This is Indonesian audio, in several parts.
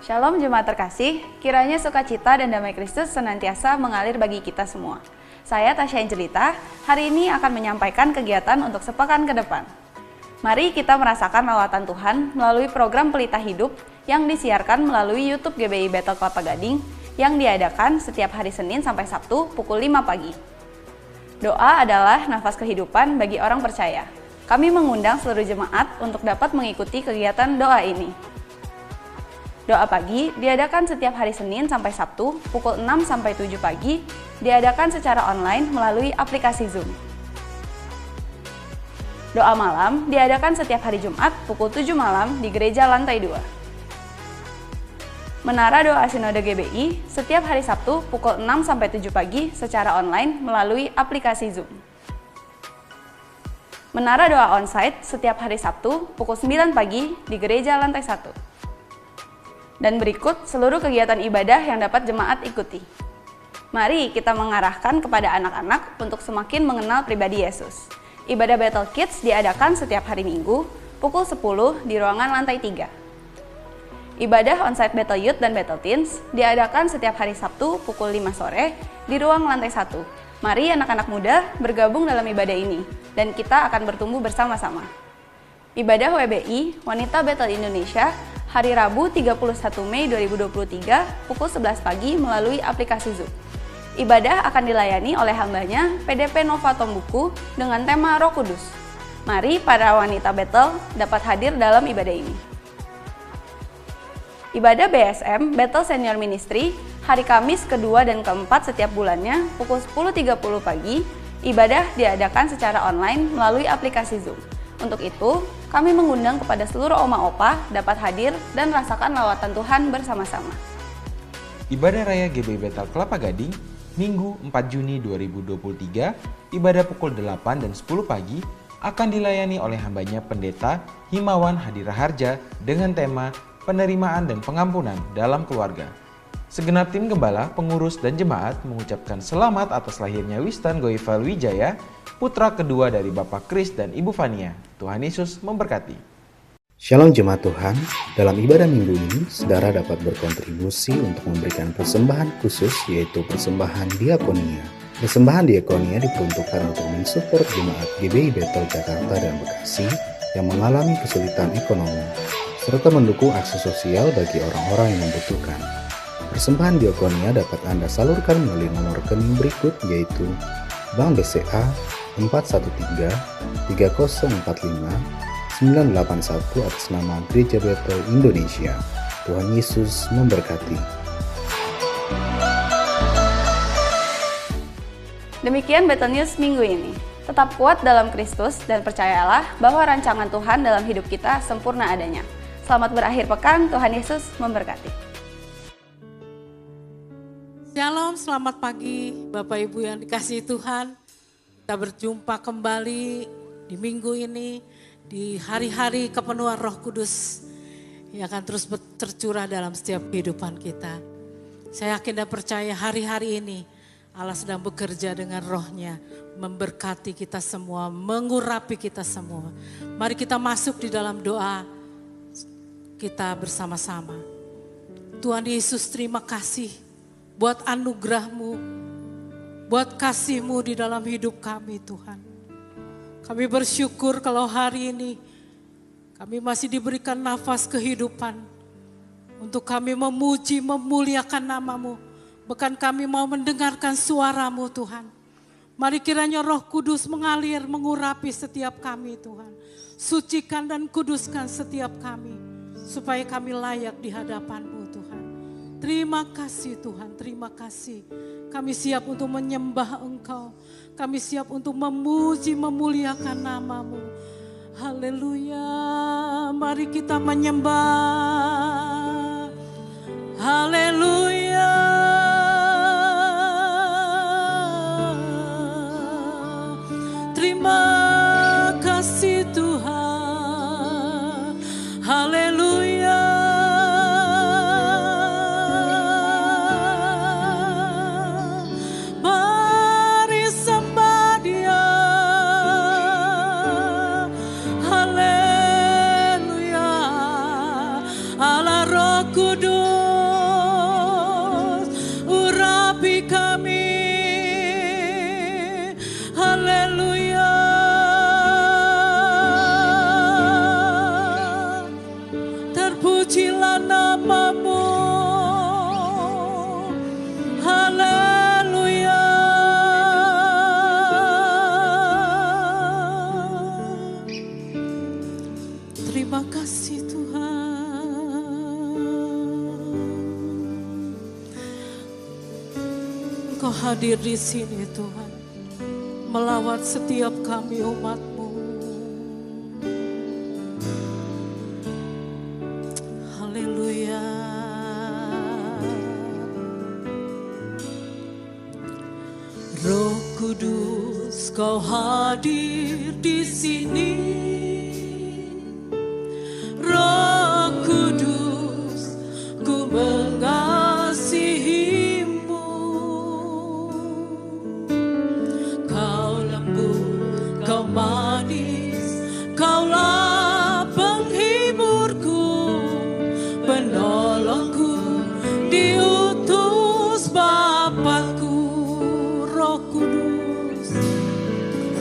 Shalom jemaat terkasih, kiranya sukacita dan damai Kristus senantiasa mengalir bagi kita semua. Saya Tasya Angelita, hari ini akan menyampaikan kegiatan untuk sepekan ke depan. Mari kita merasakan lawatan Tuhan melalui program Pelita Hidup yang disiarkan melalui YouTube GBI Bethel Kelapa Gading yang diadakan setiap hari Senin sampai Sabtu pukul 5 pagi. Doa adalah nafas kehidupan bagi orang percaya. Kami mengundang seluruh jemaat untuk dapat mengikuti kegiatan doa ini. Doa pagi diadakan setiap hari Senin sampai Sabtu pukul 6 sampai 7 pagi, diadakan secara online melalui aplikasi Zoom. Doa malam diadakan setiap hari Jumat pukul 7 malam di gereja lantai 2. Menara Doa Sinode GBI setiap hari Sabtu pukul 6 sampai 7 pagi secara online melalui aplikasi Zoom. Menara Doa Onsite setiap hari Sabtu pukul 9 pagi di gereja lantai 1. Dan berikut seluruh kegiatan ibadah yang dapat jemaat ikuti. Mari kita mengarahkan kepada anak-anak untuk semakin mengenal pribadi Yesus. Ibadah Bethel Kids diadakan setiap hari Minggu pukul 10 di ruangan lantai 3. Ibadah onsite Bethel Youth dan Bethel Teens diadakan setiap hari Sabtu pukul 5 sore di ruang lantai 1. Mari anak-anak muda bergabung dalam ibadah ini dan kita akan bertumbuh bersama-sama. Ibadah WBI Wanita Bethel Indonesia hari Rabu 31 Mei 2023 pukul 11 pagi melalui aplikasi Zoom. Ibadah akan dilayani oleh hambanya PDP Nova Tombuku dengan tema Roh Kudus. Mari para wanita Bethel dapat hadir dalam ibadah ini. Ibadah BSM Bethel Senior Ministry hari Kamis kedua dan keempat setiap bulannya pukul 10.30 pagi. Ibadah diadakan secara online melalui aplikasi Zoom. Untuk itu, kami mengundang kepada seluruh oma opa dapat hadir dan rasakan lawatan Tuhan bersama-sama. Ibadah Raya GBI Bethel Kelapa Gading, Minggu 4 Juni 2023, ibadah pukul 8 dan 10 pagi akan dilayani oleh hambanya Pendeta Himawan Hadiraharja dengan tema Penerimaan dan Pengampunan dalam Keluarga. Segenap tim gembala, pengurus, dan jemaat mengucapkan selamat atas lahirnya Wistan Goifal Wijaya, putra kedua dari Bapak Kris dan Ibu Fania. Tuhan Yesus memberkati. Shalom jemaat Tuhan, dalam ibadah minggu ini, saudara dapat berkontribusi untuk memberikan persembahan khusus yaitu persembahan diakonia. Persembahan diakonia diperuntukkan untuk mensupport jemaat GBI Bethel Jakarta dan Bekasi yang mengalami kesulitan ekonomi, serta mendukung aksi sosial bagi orang-orang yang membutuhkan. Persembahan diakonia dapat Anda salurkan melalui nomor rekening berikut yaitu Bank BCA 413 3045 981 atas nama Gereja Bethel Indonesia. Tuhan Yesus memberkati. Demikian Bethel News minggu ini. Tetap kuat dalam Kristus dan percayalah bahwa rancangan Tuhan dalam hidup kita sempurna adanya. Selamat berakhir pekan, Tuhan Yesus memberkati. Shalom, selamat pagi Bapak Ibu yang dikasihi Tuhan. Kita berjumpa kembali di minggu ini, di hari-hari kepenuhan Roh Kudus yang akan terus tercurah dalam setiap kehidupan kita. Saya yakin dan percaya hari-hari ini Allah sedang bekerja dengan rohnya, memberkati kita semua, mengurapi kita semua. Mari kita masuk di dalam doa kita bersama-sama. Tuhan Yesus, terima kasih buat anugerah-Mu, buat kasih-Mu di dalam hidup kami Tuhan. Kami bersyukur kalau hari ini kami masih diberikan nafas kehidupan untuk kami memuji, memuliakan nama-Mu. Bahkan kami mau mendengarkan suara-Mu Tuhan. Mari kiranya Roh Kudus mengalir, mengurapi setiap kami Tuhan. Sucikan dan kuduskan setiap kami supaya kami layak di hadapan-Mu Tuhan. Terima kasih Tuhan, terima kasih. Kami siap untuk menyembah Engkau. Kami siap untuk memuji, memuliakan nama-Mu. Haleluya, mari kita menyembah. Haleluya. Terima kasih Tuhan. Haleluya. Mari sembah Dia. Haleluya. Allah Roh Kudus. hadir di sini Tuhan, melawat setiap kami umat-Mu. Haleluya. Roh Kudus, Kau hadir di sini. Roh Kudus, ku mengasihi-Mu. Kau lembut, Kau manis, Kaulah penghiburku, penolongku, diutus Bapakku. Roh Kudus,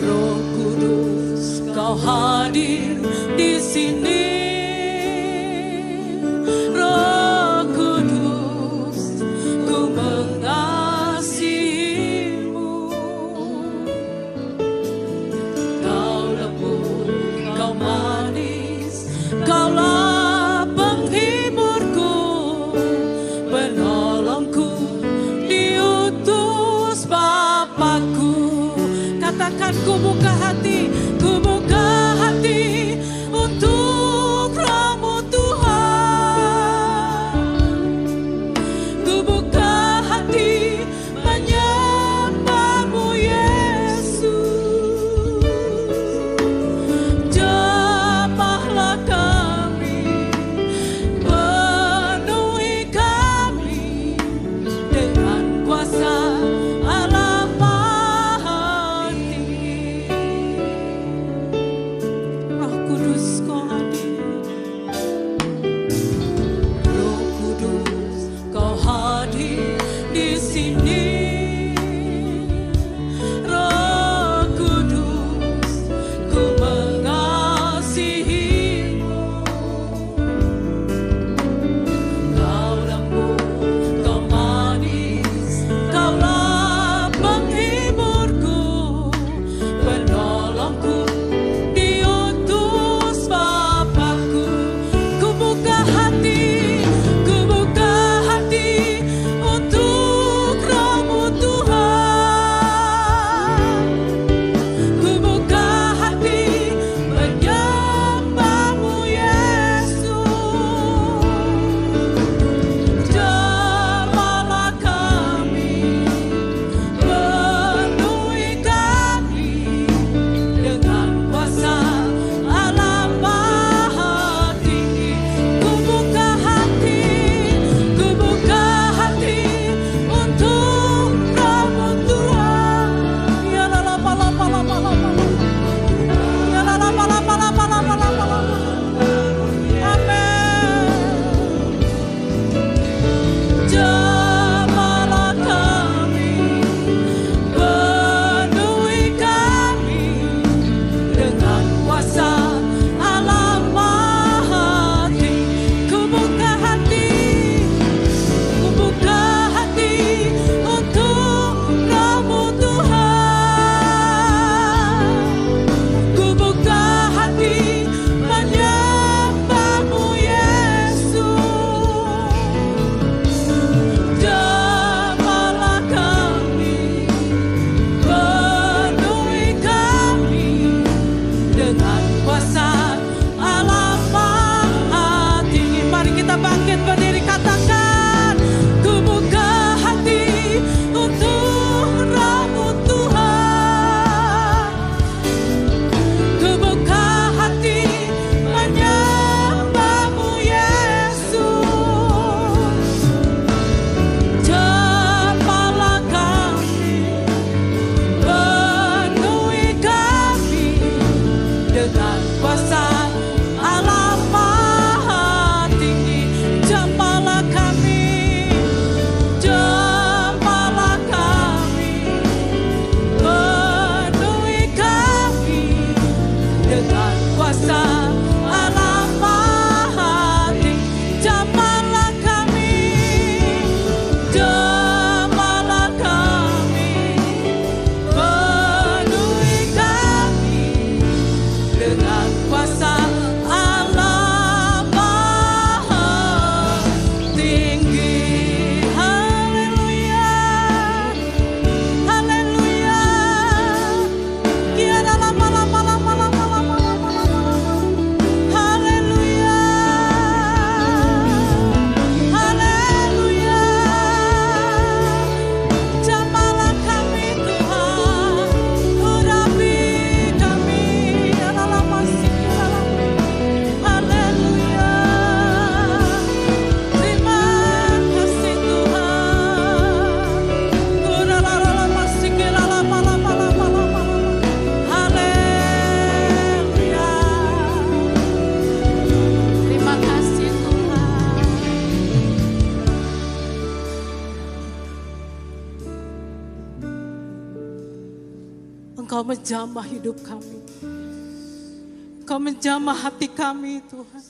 Roh Kudus, Kau hadir di sini. Roh Kudus, ku mengasihi-Mu. Kau lembut, Kau manis, Kaulah penghiburku, penolongku, diutus Bapakku. Katakan, ku buka hati untuk Roh-Mu Tuhan. Ku buka hati menyembah-Mu Yesus. Jamahlah kami, penuhi kami dengan kuasa Allah Maha Tinggi. Engkau menjamah hidup kami. Engkau menjamah hati kami Tuhan.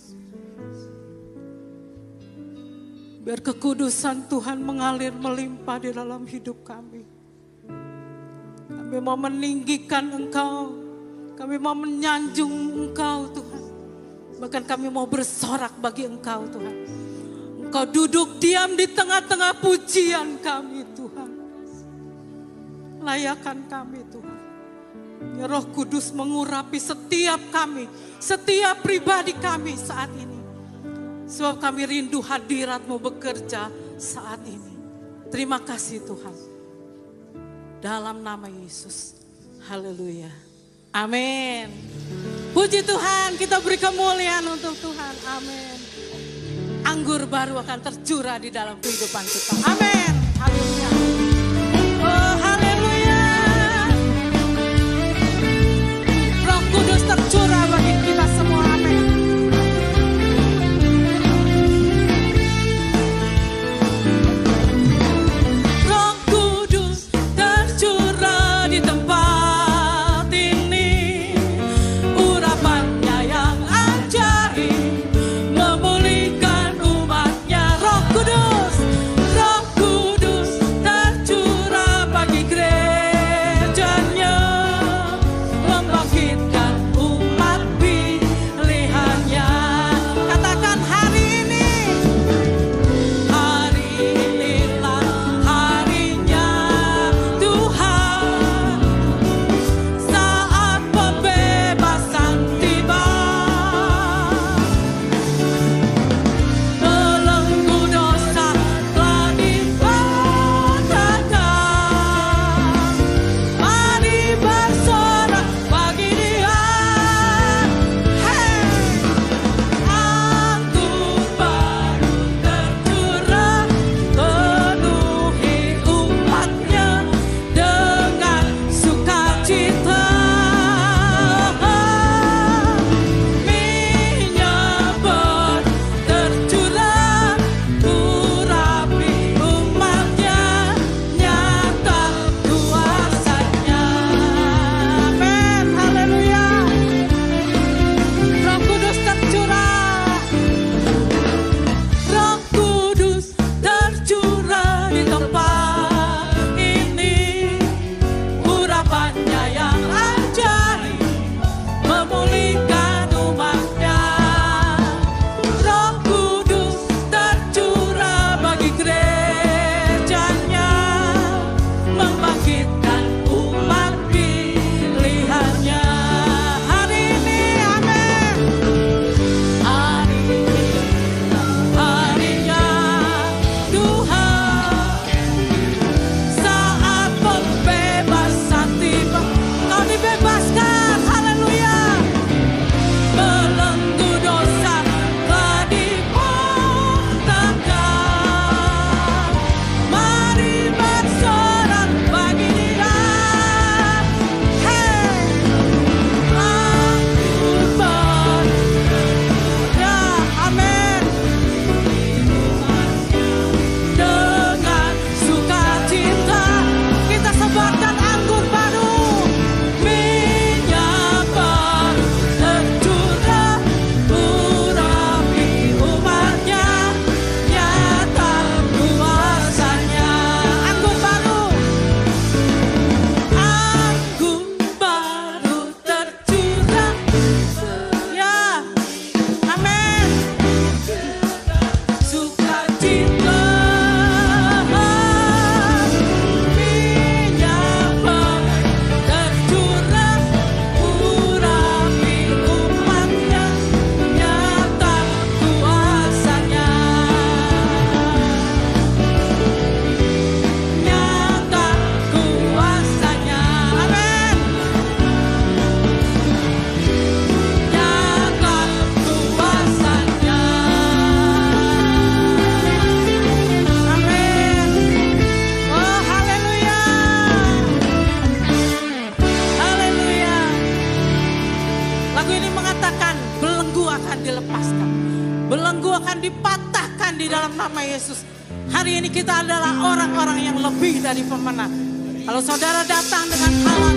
Biar kekudusan Tuhan mengalir melimpah di dalam hidup kami. Kami mau meninggikan Engkau. Kami mau menyanjung Engkau Tuhan. Bahkan kami mau bersorak bagi Engkau Tuhan. Engkau duduk diam di tengah-tengah pujian kami Tuhan. Layakan kami Tuhan. Ya Roh Kudus mengurapi setiap kami. Setiap pribadi kami saat ini. Sebab kami rindu hadirat-Mu bekerja saat ini. Terima kasih Tuhan. Dalam nama Yesus. Haleluya. Amin. Puji Tuhan, kita beri kemuliaan untuk Tuhan. Amin. Anggur baru akan tercurah di dalam kehidupan kita. Amin. Haleluya. Oh haleluya. Roh Kudus tercurah bagi kita semua. Amin. Roh Kudus tercurah di tempat ini. Urapannya yang ajaib memulihkan umatnya. Roh Kudus tercurah bagi gerejanya, membangkitkan umat pilihannya. Katakan hari inilah harinya Tuhan, saat pembebasan tiba. Belenggu dosa telah dipatahkan. Mari bersorak bagi Dia. Hey, anggur baru tercurah, penuhi umatnya dengan sukacita. Minyak baru tercurah, urapi umatnya, nyata kuasanya. Amin, haleluya. Roh Kudus tercurah. Roh Kudus tercurah di tempat ini. Urapannya yang ajaib memulihkan umatnya. Roh Kudus tercurah bagi gerejanya, membangkitkan umat pilihannya. Hari ini, amin. Hari ini harinya Tuhan, saat pembebasan tiba. Kau dibebaskan, haleluya. Belenggu dosa telah dipatahkan. Mari bersorak bagi Dia. Hey, anggur baru. Ya, amin. Dengan sukacita kita sebarkan anggur baru. Minyak baru tercurah, urapi umatnya, nyata kuasanya. Anggur baru. Anggur baru tercurah. Ya, amin. Sukacita. Minyak baru tercurah, urapi umatnya, nyata kuasanya. Nyata kuasanya. Amin. Nyata kuasanya. Amin. Oh haleluya. Haleluya. Lagu ini mengatakan belenggu akan dilepaskan. Belenggu akan dipatahkan di dalam nama Yesus. Hari ini kita adalah orang-orang yang lebih dari pemenang. Kalau saudara datang dengan alat,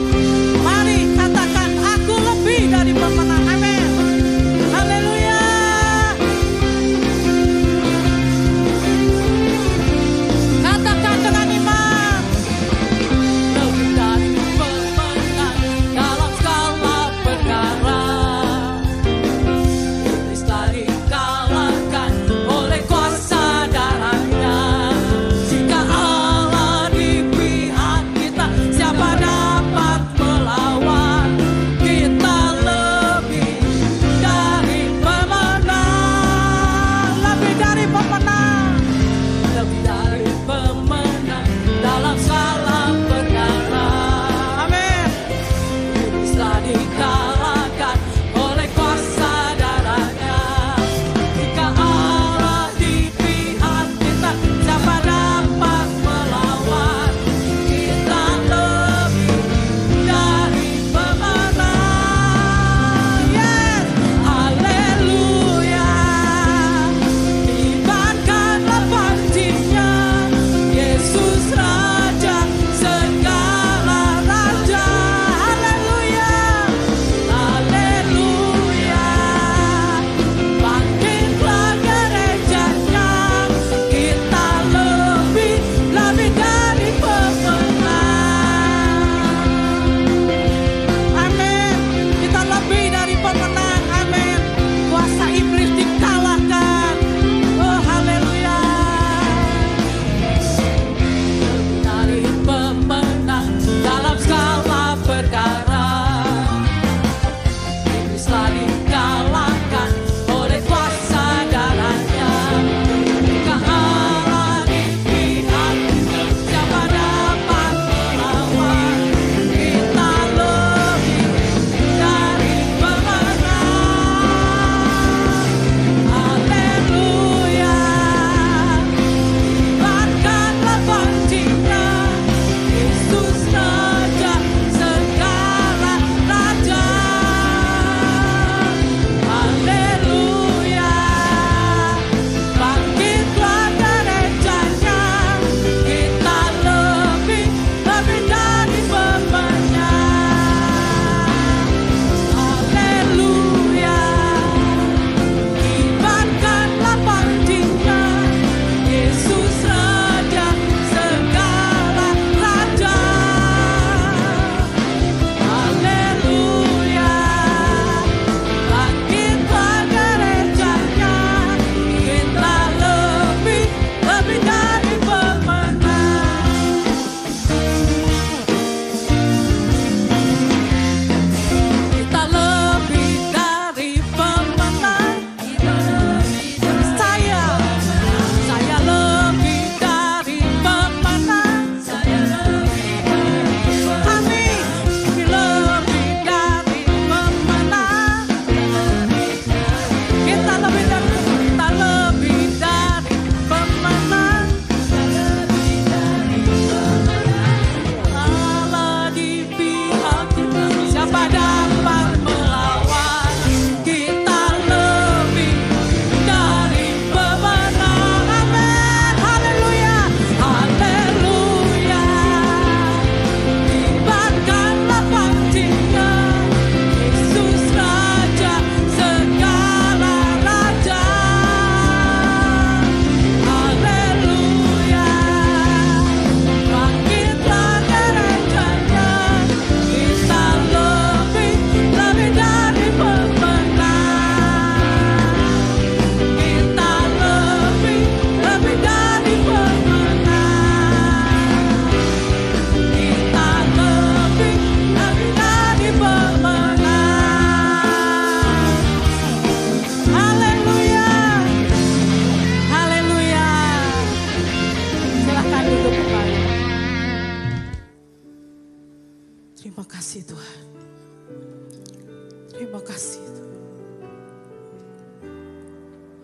Terima kasih.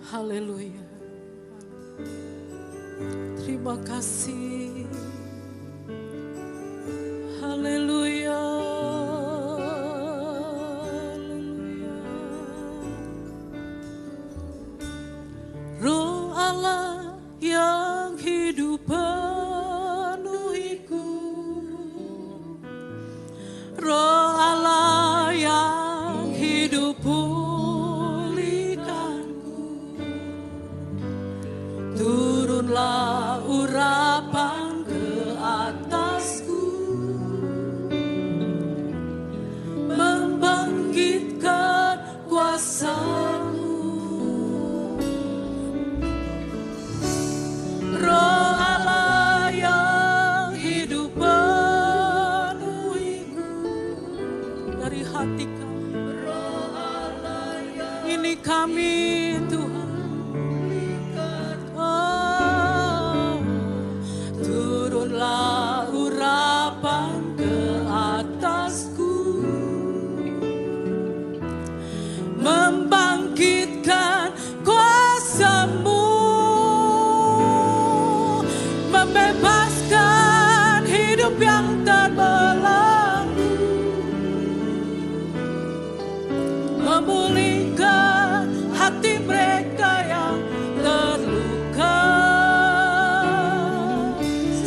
Haleluya. Terima kasih. Haleluya. Haleluya. Roh Allah yang hidup penuhiku. Roh Allah yang hidup pulihkanku. Turunlah urapan ke atasku, membangkitkan kuasa-Mu. Roh Allah yang hidup penuhiku dari hati kami. Roh Allah yang ini kami Tuhan. Oh, turunlah urapan ke atasku, membangkitkan kuasa-Mu, membebaskan hidup yang terbelenggu, memulihkan hati mereka yang terluka,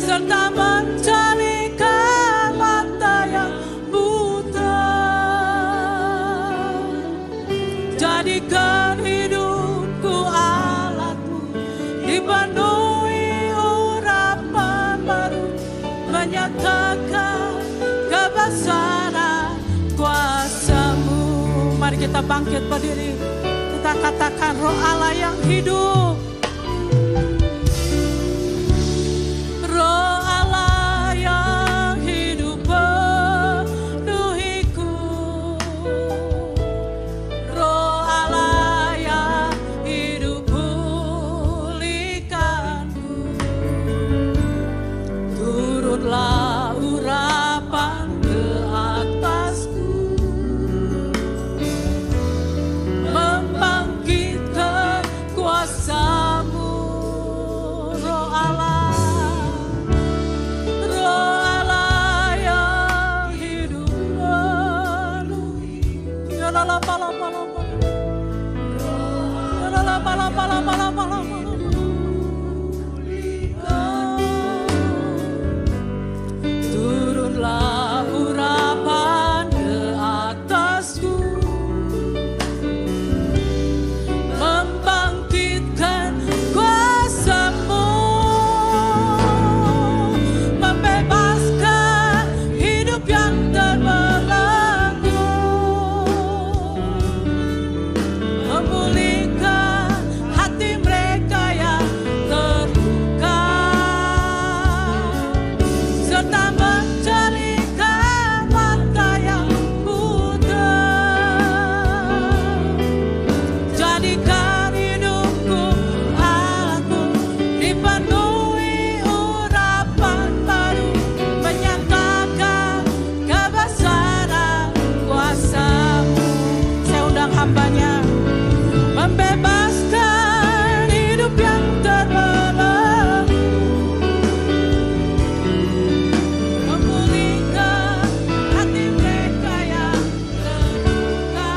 serta menjadikan mata yang buta. Jadikan hidupku alat-Mu, dipenuhi urapan baru, menyatakan kebesaran kuasa-Mu. Mari kita bangkit berdiri, kita katakan Roh Allah yang hidup. Roh Allah yang hidup penuhiku. Roh Allah yang hidup pulihkanku. Turunlah urapan ke atasku, membangkitkan kuasa-Mu. Roh Allah yang hidup penuhi. Ya la la la la la la. Ya la la la la la la la. Turunlah urapan ke atasku, membangkitkan kuasa-Mu, membebaskan hidup yang terbelenggu, memulihkan hati mereka yang terluka, serta menjadikan mata yang buta. Jadikan hidupku alat-Mu, dipenuhi urapan baru, menyatakan kebesaran kuasa-Mu. Saya undang hamba-Nya, membebaskan hidup yang terbelenggu, memulihkan hati mereka yang terluka,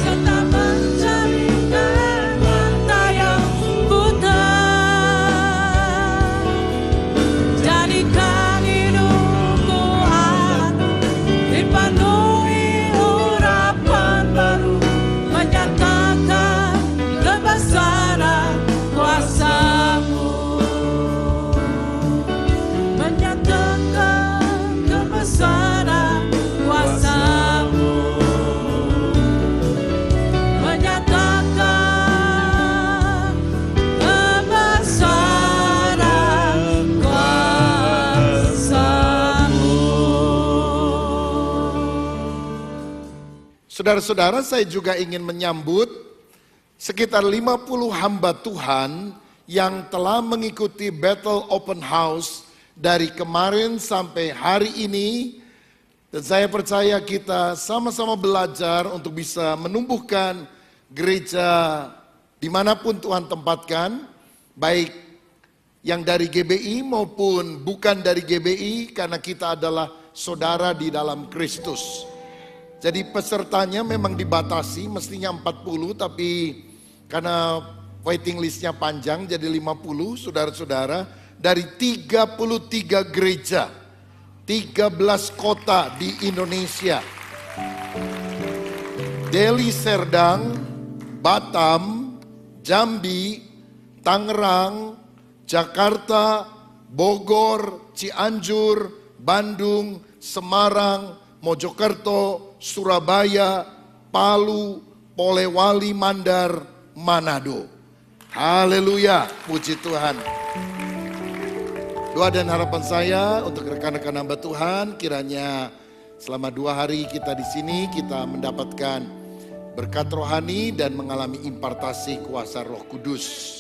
serta menjadikan mata yang buta. Jadikan hidupku alat-Mu, dipenuhi urapan baru, menyatakan kebesaran kuasa-Mu, menyatakan kebesaran kuasa-Mu, menyatakan kebesaran kuasa-Mu. Saudara-saudara, saya juga ingin menyambut sekitar 50 hamba Tuhan yang telah mengikuti Battle Open House dari kemarin sampai hari ini Dan saya percaya kita sama-sama belajar untuk bisa menumbuhkan gereja dimanapun Tuhan tempatkan, baik yang dari GBI maupun bukan dari GBI, karena kita adalah saudara di dalam Kristus. Jadi pesertanya memang dibatasi, mestinya 40, tapi karena waiting listnya panjang jadi 50 saudara-saudara dari 33 gereja, 13 kota di Indonesia. Deli Serdang, Batam, Jambi, Tangerang, Jakarta, Bogor, Cianjur, Bandung, Semarang, Mojokerto, Surabaya, Palu, Polewali Mandar, Manado. Haleluya, puji Tuhan. Doa dan harapan saya untuk rekan-rekan hamba Tuhan, kiranya selama 2 hari kita di sini kita mendapatkan berkat rohani dan mengalami impartasi kuasa Roh Kudus.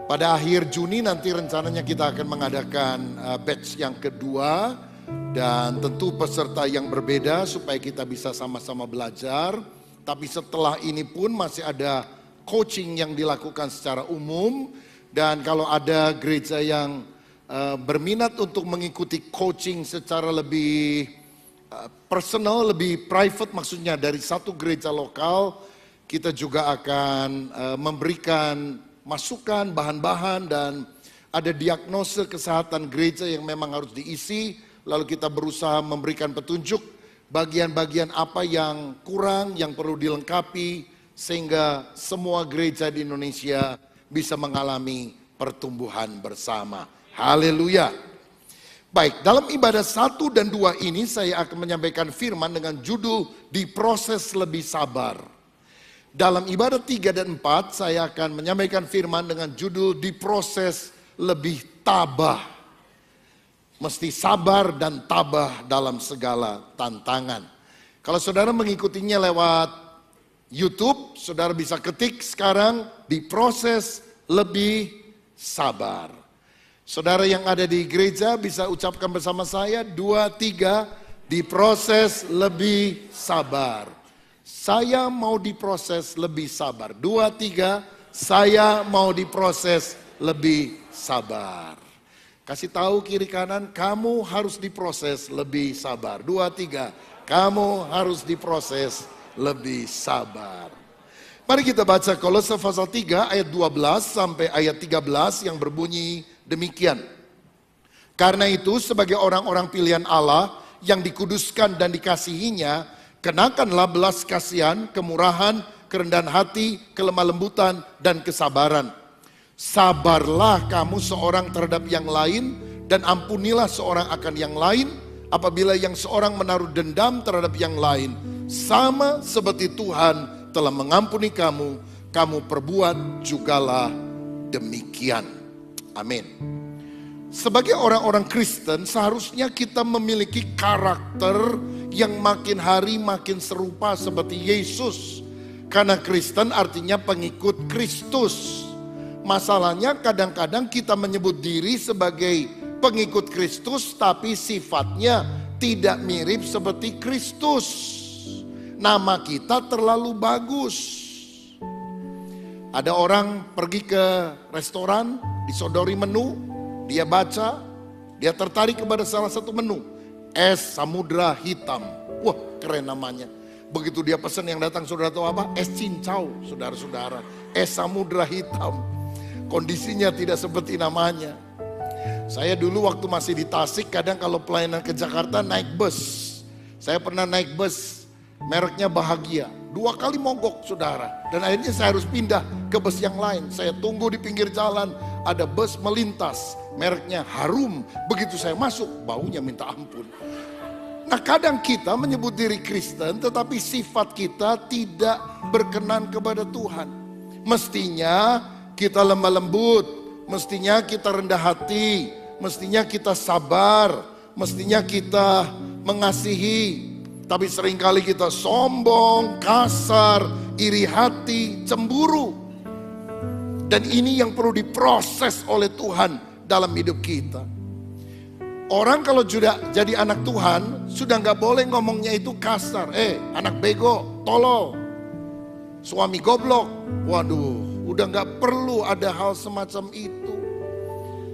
Pada akhir Juni nanti rencananya kita akan mengadakan batch yang kedua. Dan tentu peserta yang berbeda supaya kita bisa sama-sama belajar. Tapi setelah ini pun masih ada coaching yang dilakukan secara umum. Dan kalau ada gereja yang berminat untuk mengikuti coaching secara lebih personal, lebih private, maksudnya dari satu gereja lokal, kita juga akan memberikan masukan, bahan-bahan, dan ada diagnosa kesehatan gereja yang memang harus diisi. Lalu kita berusaha memberikan petunjuk bagian-bagian apa yang kurang, yang perlu dilengkapi, sehingga semua gereja di Indonesia bisa mengalami pertumbuhan bersama. Haleluya. Baik, dalam ibadah 1 dan 2 ini saya akan menyampaikan firman dengan judul diproses lebih sabar. Dalam ibadah 3 dan 4 saya akan menyampaikan firman dengan judul diproses lebih tabah. Mesti sabar dan tabah dalam segala tantangan. Kalau saudara mengikutinya lewat YouTube, saudara bisa ketik sekarang diproses lebih sabar. Saudara yang ada di gereja bisa ucapkan bersama saya 2, 3, diproses lebih sabar. Saya mau diproses lebih sabar. 2, 3, saya mau diproses lebih sabar. Kasih tahu kiri kanan, kamu harus diproses lebih sabar. 2, 3, kamu harus diproses lebih sabar. Mari kita baca Kolose pasal 3 ayat 12 sampai ayat 13 yang berbunyi demikian. Karena itu sebagai orang-orang pilihan Allah yang dikuduskan dan dikasihinya, kenakanlah belas kasihan, kemurahan, kerendahan hati, kelemah lembutan, dan kesabaran. Sabarlah kamu seorang terhadap yang lain dan ampunilah seorang akan yang lain apabila yang seorang menaruh dendam terhadap yang lain. Sama seperti Tuhan telah mengampuni kamu, kamu perbuat jugalah demikian. Amin. Sebagai orang-orang Kristen seharusnya kita memiliki karakter yang makin hari makin serupa seperti Yesus. Karena Kristen artinya pengikut Kristus. Masalahnya kadang-kadang kita menyebut diri sebagai pengikut Kristus tapi sifatnya tidak mirip seperti Kristus. Nama kita terlalu bagus. Ada orang pergi ke restoran, disodori menu, dia baca, dia tertarik kepada salah satu menu. Es samudra hitam. Wah, keren namanya. Begitu dia pesan, yang datang saudara tahu apa? Es cincau, saudara-saudara. Es samudra hitam. Kondisinya tidak seperti namanya. Saya dulu waktu masih di Tasik, kadang kalau pelayanan ke Jakarta naik bus. Saya pernah naik bus, mereknya Bahagia. 2 kali mogok saudara. Dan akhirnya saya harus pindah ke bus yang lain. Saya tunggu di pinggir jalan, ada bus melintas. Mereknya Harum. Begitu saya masuk, baunya minta ampun. Nah kadang kita menyebut diri Kristen, tetapi sifat kita tidak berkenan kepada Tuhan. Mestinya kita lemah lembut, mestinya kita rendah hati, mestinya kita sabar, mestinya kita mengasihi. Tapi seringkali kita sombong, kasar, iri hati, cemburu. Dan ini yang perlu diproses oleh Tuhan dalam hidup kita. Orang kalau sudah jadi anak Tuhan, sudah nggak boleh ngomongnya itu kasar. Anak bego, tolol, suami goblok. Waduh, udah nggak perlu ada hal semacam itu.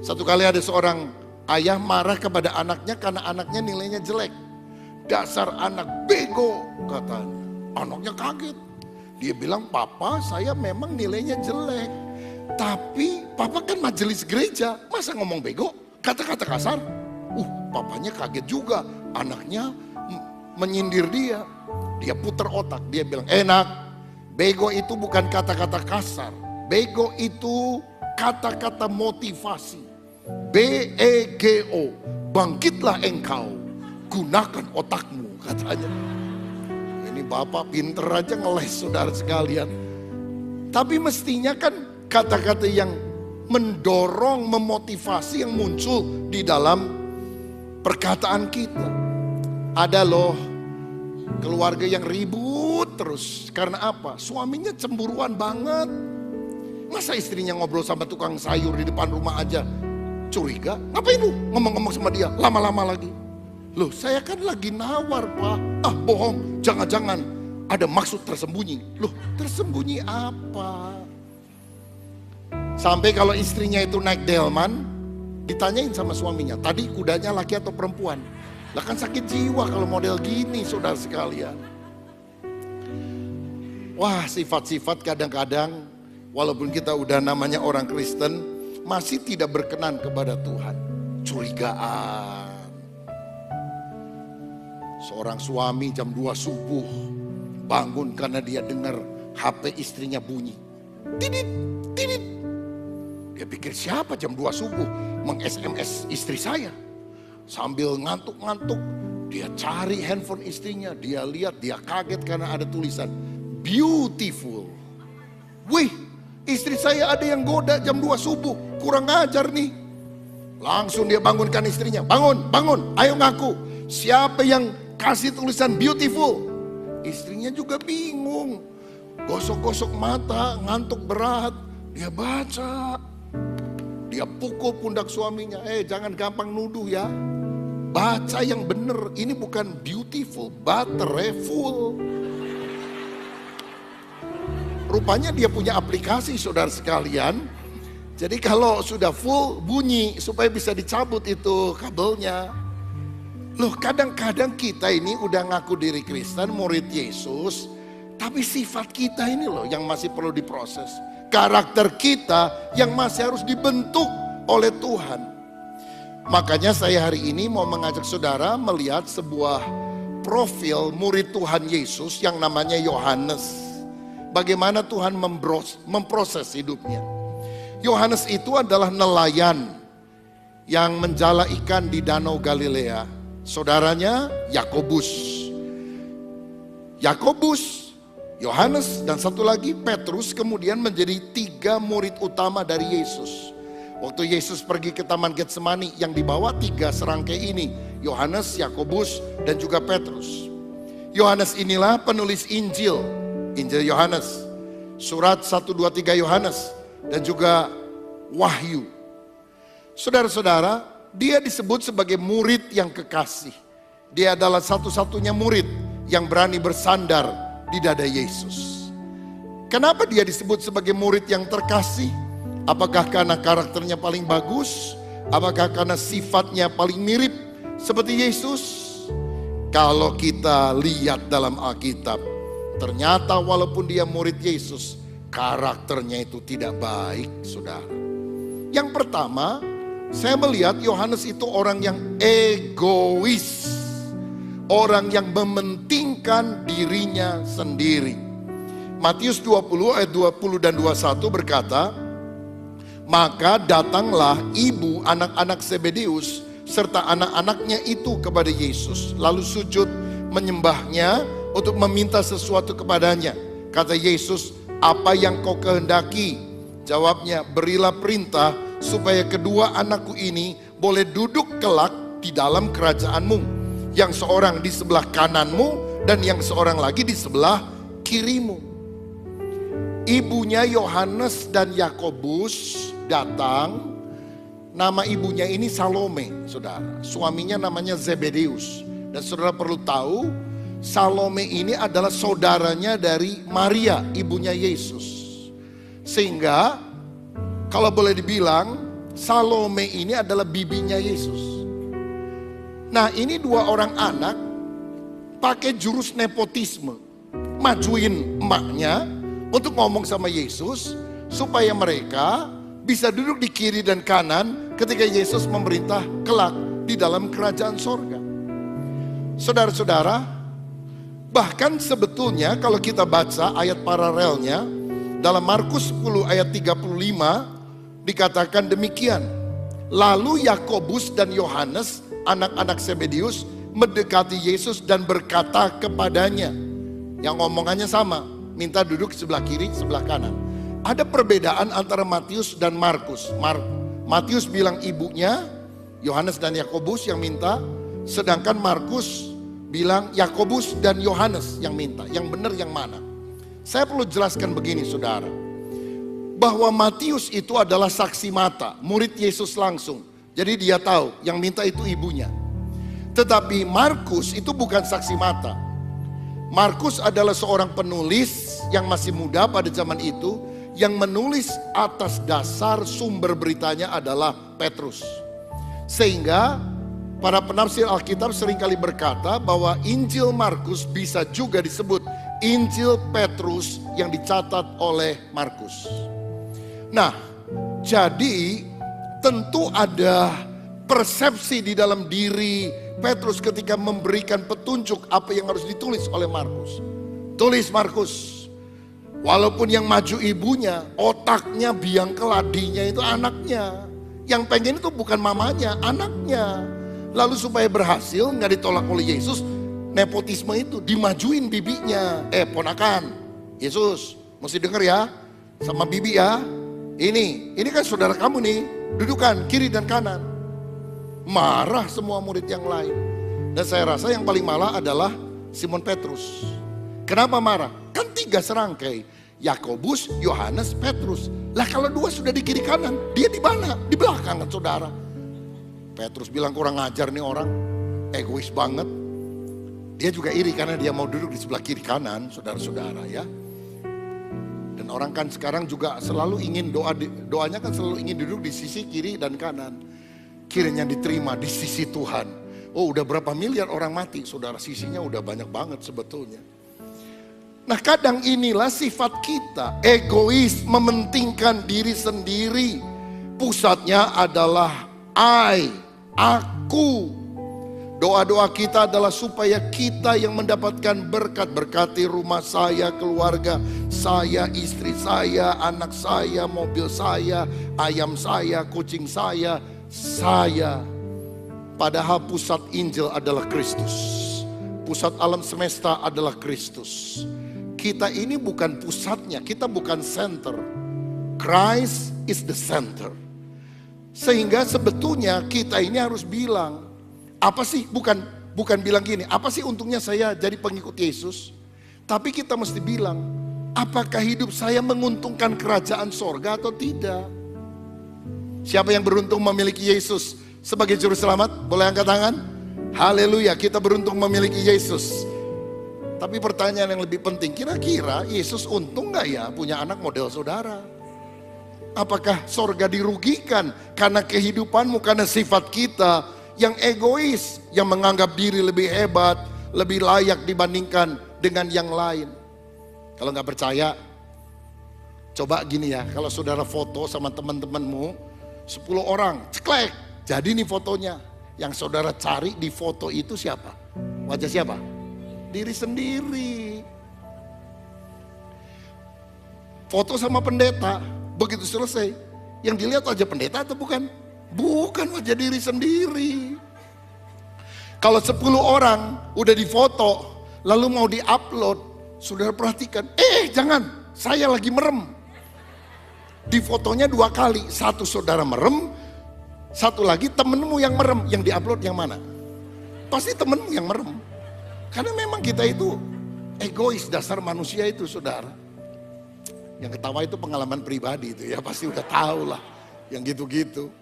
Satu kali ada seorang ayah marah kepada anaknya karena anaknya nilainya jelek. Dasar anak bego, katanya. Anaknya kaget. Dia bilang, papa saya memang nilainya jelek. Tapi papa kan majelis gereja, masa ngomong bego? Kata-kata kasar. Papanya kaget juga, anaknya menyindir dia. Dia putar otak, dia bilang, nak, bego itu bukan kata-kata kasar. Bego itu kata-kata motivasi. BEGO, bangkitlah engkau, gunakan otakmu, katanya. Ini bapak pinter aja ngeles, saudara sekalian. Tapi mestinya kan kata-kata yang mendorong, memotivasi yang muncul di dalam perkataan kita. Ada loh keluarga yang ribut terus. Karena apa? Suaminya cemburuan banget. Masa istrinya ngobrol sama tukang sayur di depan rumah aja curiga? Ngapain lu ngomong-ngomong sama dia lama-lama lagi? Loh, saya kan lagi nawar, Pak. Bohong, jangan-jangan ada maksud tersembunyi. Loh, tersembunyi apa? Sampai kalau istrinya itu naik delman, ditanyain sama suaminya, tadi kudanya laki atau perempuan? Lah kan sakit jiwa kalau model gini, saudara sekalian. Wah, sifat-sifat kadang-kadang walaupun kita udah namanya orang Kristen, masih tidak berkenan kepada Tuhan. Curigaan. Seorang suami jam 2 subuh bangun karena dia dengar HP istrinya bunyi. Tidit, tidit. Dia pikir siapa jam 2 subuh meng-SMS istri saya. Sambil ngantuk-ngantuk, dia cari handphone istrinya. Dia lihat, dia kaget karena ada tulisan beautiful. Wih, istri saya ada yang goda jam 2 subuh. Kurang ajar nih. Langsung dia bangunkan istrinya. Bangun, bangun, ayo ngaku. Siapa yang kasih tulisan beautiful? Istrinya juga bingung. Gosok-gosok mata, ngantuk berat. Dia baca. Dia pukul pundak suaminya. Jangan gampang nuduh ya. Baca yang bener. Ini bukan beautiful, baterai full. Rupanya dia punya aplikasi, saudara sekalian. Jadi kalau sudah full bunyi supaya bisa dicabut itu kabelnya. Loh, kadang-kadang kita ini udah ngaku diri Kristen, murid Yesus, tapi sifat kita ini loh yang masih perlu diproses. Karakter kita yang masih harus dibentuk oleh Tuhan. Makanya saya hari ini mau mengajak saudara melihat sebuah profil murid Tuhan Yesus yang namanya Yohanes. Bagaimana Tuhan memproses hidupnya. Yohanes itu adalah nelayan yang menjala ikan di Danau Galilea. Saudaranya Yakobus, Yohanes dan satu lagi Petrus kemudian menjadi 3 murid utama dari Yesus. Waktu Yesus pergi ke Taman Getsemani yang dibawa 3 serangkai ini, Yohanes, Yakobus dan juga Petrus. Yohanes inilah penulis Injil Yohanes, surat 1, 2, 3 Yohanes dan juga Wahyu. Saudara-saudara, dia disebut sebagai murid yang kekasih. Dia adalah satu-satunya murid yang berani bersandar di dada Yesus. Kenapa dia disebut sebagai murid yang terkasih? Apakah karena karakternya paling bagus? Apakah karena sifatnya paling mirip seperti Yesus? Kalau kita lihat dalam Alkitab, ternyata walaupun dia murid Yesus, karakternya itu tidak baik, saudara. Yang pertama, saya melihat Yohanes itu orang yang egois. Orang yang mementingkan dirinya sendiri. Matius 20 ayat 20 dan 21 berkata, maka datanglah ibu anak-anak Zebedeus serta anak-anaknya itu kepada Yesus. Lalu sujud menyembahnya untuk meminta sesuatu kepadanya. Kata Yesus, apa yang kau kehendaki? Jawabnya, berilah perintah supaya kedua anakku ini boleh duduk kelak di dalam kerajaanmu. Yang seorang di sebelah kananmu dan yang seorang lagi di sebelah kirimu. Ibunya Yohanes dan Yakobus datang Nama ibunya ini Salome, saudara. Suaminya namanya Zebedeus. Dan saudara perlu tahu, Salome ini adalah saudaranya dari Maria, ibunya Yesus. Sehingga kalau boleh dibilang, Salome ini adalah bibinya Yesus. Nah, ini dua orang anak pakai jurus nepotisme. Majuin emaknya untuk ngomong sama Yesus supaya mereka bisa duduk di kiri dan kanan ketika Yesus memerintah kelak di dalam kerajaan sorga. Saudara-saudara, bahkan sebetulnya kalau kita baca ayat paralelnya dalam Markus 10 ayat 35 dikatakan demikian. Lalu Yakobus dan Yohanes, anak-anak Zebedeus, mendekati Yesus dan berkata kepadanya, yang ngomongannya sama, minta duduk sebelah kiri, sebelah kanan. Ada perbedaan antara Matius dan Markus. Matius bilang ibunya, Yohanes dan Yakobus yang minta, sedangkan Markus bilang Yakobus dan Yohanes yang minta. Yang benar yang mana? Saya perlu jelaskan begini, saudara, bahwa Matius itu adalah saksi mata, murid Yesus langsung. Jadi dia tahu yang minta itu ibunya. Tetapi Markus itu bukan saksi mata. Markus adalah seorang penulis yang masih muda pada zaman itu, yang menulis atas dasar sumber beritanya adalah Petrus. Sehingga para penafsir Alkitab seringkali berkata bahwa Injil Markus bisa juga disebut Injil Petrus yang dicatat oleh Markus. Nah, jadi tentu ada persepsi di dalam diri Petrus ketika memberikan petunjuk apa yang harus ditulis oleh Markus. Tulis Markus. Walaupun yang maju ibunya, otaknya biang keladinya itu anaknya. Yang pengen itu bukan mamanya, anaknya. Lalu supaya berhasil nggak ditolak oleh Yesus, nepotisme itu dimajuin bibinya. Ponakan, Yesus mesti denger ya sama bibi ya. Ini kan saudara kamu nih, dudukan kiri dan kanan. Marah semua murid yang lain. Dan saya rasa yang paling malah adalah Simon Petrus. Kenapa marah? Kan 3 serangkai. Yakobus, Yohanes, Petrus. Lah kalau 2 sudah di kiri kanan, dia di mana? Di belakang kan saudara. Petrus bilang kurang ajar nih orang, egois banget. Dia juga iri karena dia mau duduk di sebelah kiri kanan, saudara-saudara ya. Dan orang kan sekarang juga selalu ingin doanya kan selalu ingin duduk di sisi kiri dan kanan. Kiranya diterima di sisi Tuhan. Oh, udah berapa miliar orang mati, saudara, sisinya udah banyak banget sebetulnya. Nah, kadang inilah sifat kita, egois, mementingkan diri sendiri. Pusatnya adalah aku. Doa-doa kita adalah supaya kita yang mendapatkan berkat. Berkati rumah saya, keluarga saya, istri saya, anak saya, mobil saya, ayam saya, kucing saya. Padahal pusat Injil adalah Kristus. Pusat alam semesta adalah Kristus. Kita ini bukan pusatnya, kita bukan center. Christ is the center. Sehingga sebetulnya kita ini harus bilang, apa sih, bukan bilang gini, apa sih untungnya saya jadi pengikut Yesus? Tapi kita mesti bilang, apakah hidup saya menguntungkan kerajaan sorga atau tidak? Siapa yang beruntung memiliki Yesus sebagai juru selamat? Boleh angkat tangan? Haleluya, kita beruntung memiliki Yesus. Tapi pertanyaan yang lebih penting, kira-kira Yesus untung gak ya punya anak model saudara? Apakah sorga dirugikan karena kehidupanmu, karena sifat kita yang egois, yang menganggap diri lebih hebat, lebih layak dibandingkan dengan yang lain? Kalau gak percaya, coba gini ya, kalau saudara foto sama teman-temanmu, 10 orang, ceklek, jadi nih fotonya. Yang saudara cari di foto itu siapa? Wajah siapa? Diri sendiri. Foto sama pendeta, begitu selesai, yang dilihat wajah pendeta atau bukan? Bukan, wajah diri sendiri. Kalau 10 orang udah difoto, lalu mau di-upload, saudara perhatikan, jangan, saya lagi merem. Di fotonya 2 kali, satu saudara merem, satu lagi temenmu yang merem. Yang di-upload yang mana? Pasti temenmu yang merem. Karena memang kita itu egois, dasar manusia itu saudara. Yang ketawa itu pengalaman pribadi itu ya, pasti udah tahu lah yang gitu-gitu.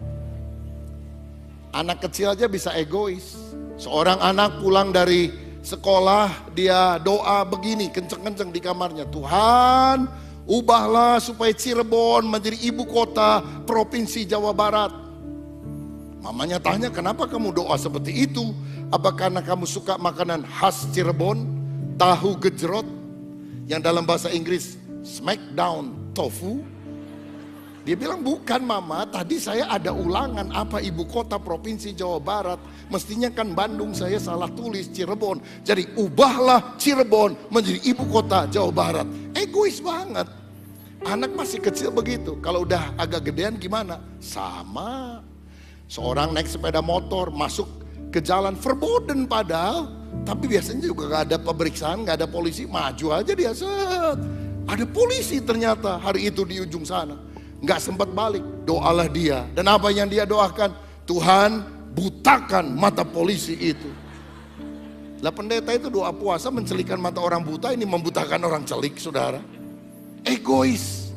Anak kecil aja bisa egois. Seorang anak pulang dari sekolah, dia doa begini, kenceng-kenceng di kamarnya. Tuhan, ubahlah supaya Cirebon menjadi ibu kota Provinsi Jawa Barat. Mamanya tanya, kenapa kamu doa seperti itu? Apa karena kamu suka makanan khas Cirebon? Tahu gejrot, yang dalam bahasa Inggris smackdown tofu. Dia bilang, bukan mama, tadi saya ada ulangan apa ibu kota Provinsi Jawa Barat. Mestinya kan Bandung, saya salah tulis Cirebon. Jadi ubahlah Cirebon menjadi ibu kota Jawa Barat. Egois banget. Anak masih kecil begitu. Kalau udah agak gedean gimana? Sama. Seorang naik sepeda motor masuk ke jalan verboden padahal. Tapi biasanya juga gak ada pemeriksaan, gak ada polisi. Maju aja dia set. Ada polisi ternyata hari itu di ujung sana. Gak sempat balik, doalah dia. Dan apa yang dia doakan? Tuhan, butakan mata polisi itu. Lah pendeta itu doa puasa mencelikan mata orang buta, ini membutakan orang celik, saudara. Egois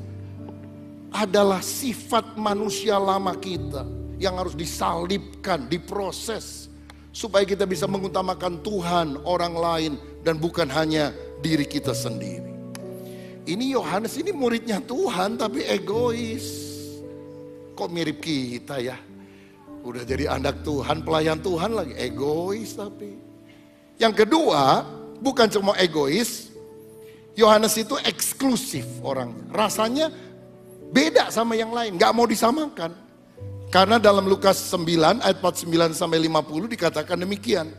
adalah sifat manusia lama kita yang harus disalibkan, diproses. Supaya kita bisa mengutamakan Tuhan, orang lain, dan bukan hanya diri kita sendiri. Ini Yohanes ini muridnya Tuhan tapi egois. Kok mirip kita ya? Udah jadi anak Tuhan, pelayan Tuhan lagi egois tapi. Yang kedua, bukan cuma egois. Yohanes itu eksklusif orangnya. Rasanya beda sama yang lain, gak mau disamakan. Karena dalam Lukas 9 ayat 49 sampai 50 dikatakan demikian.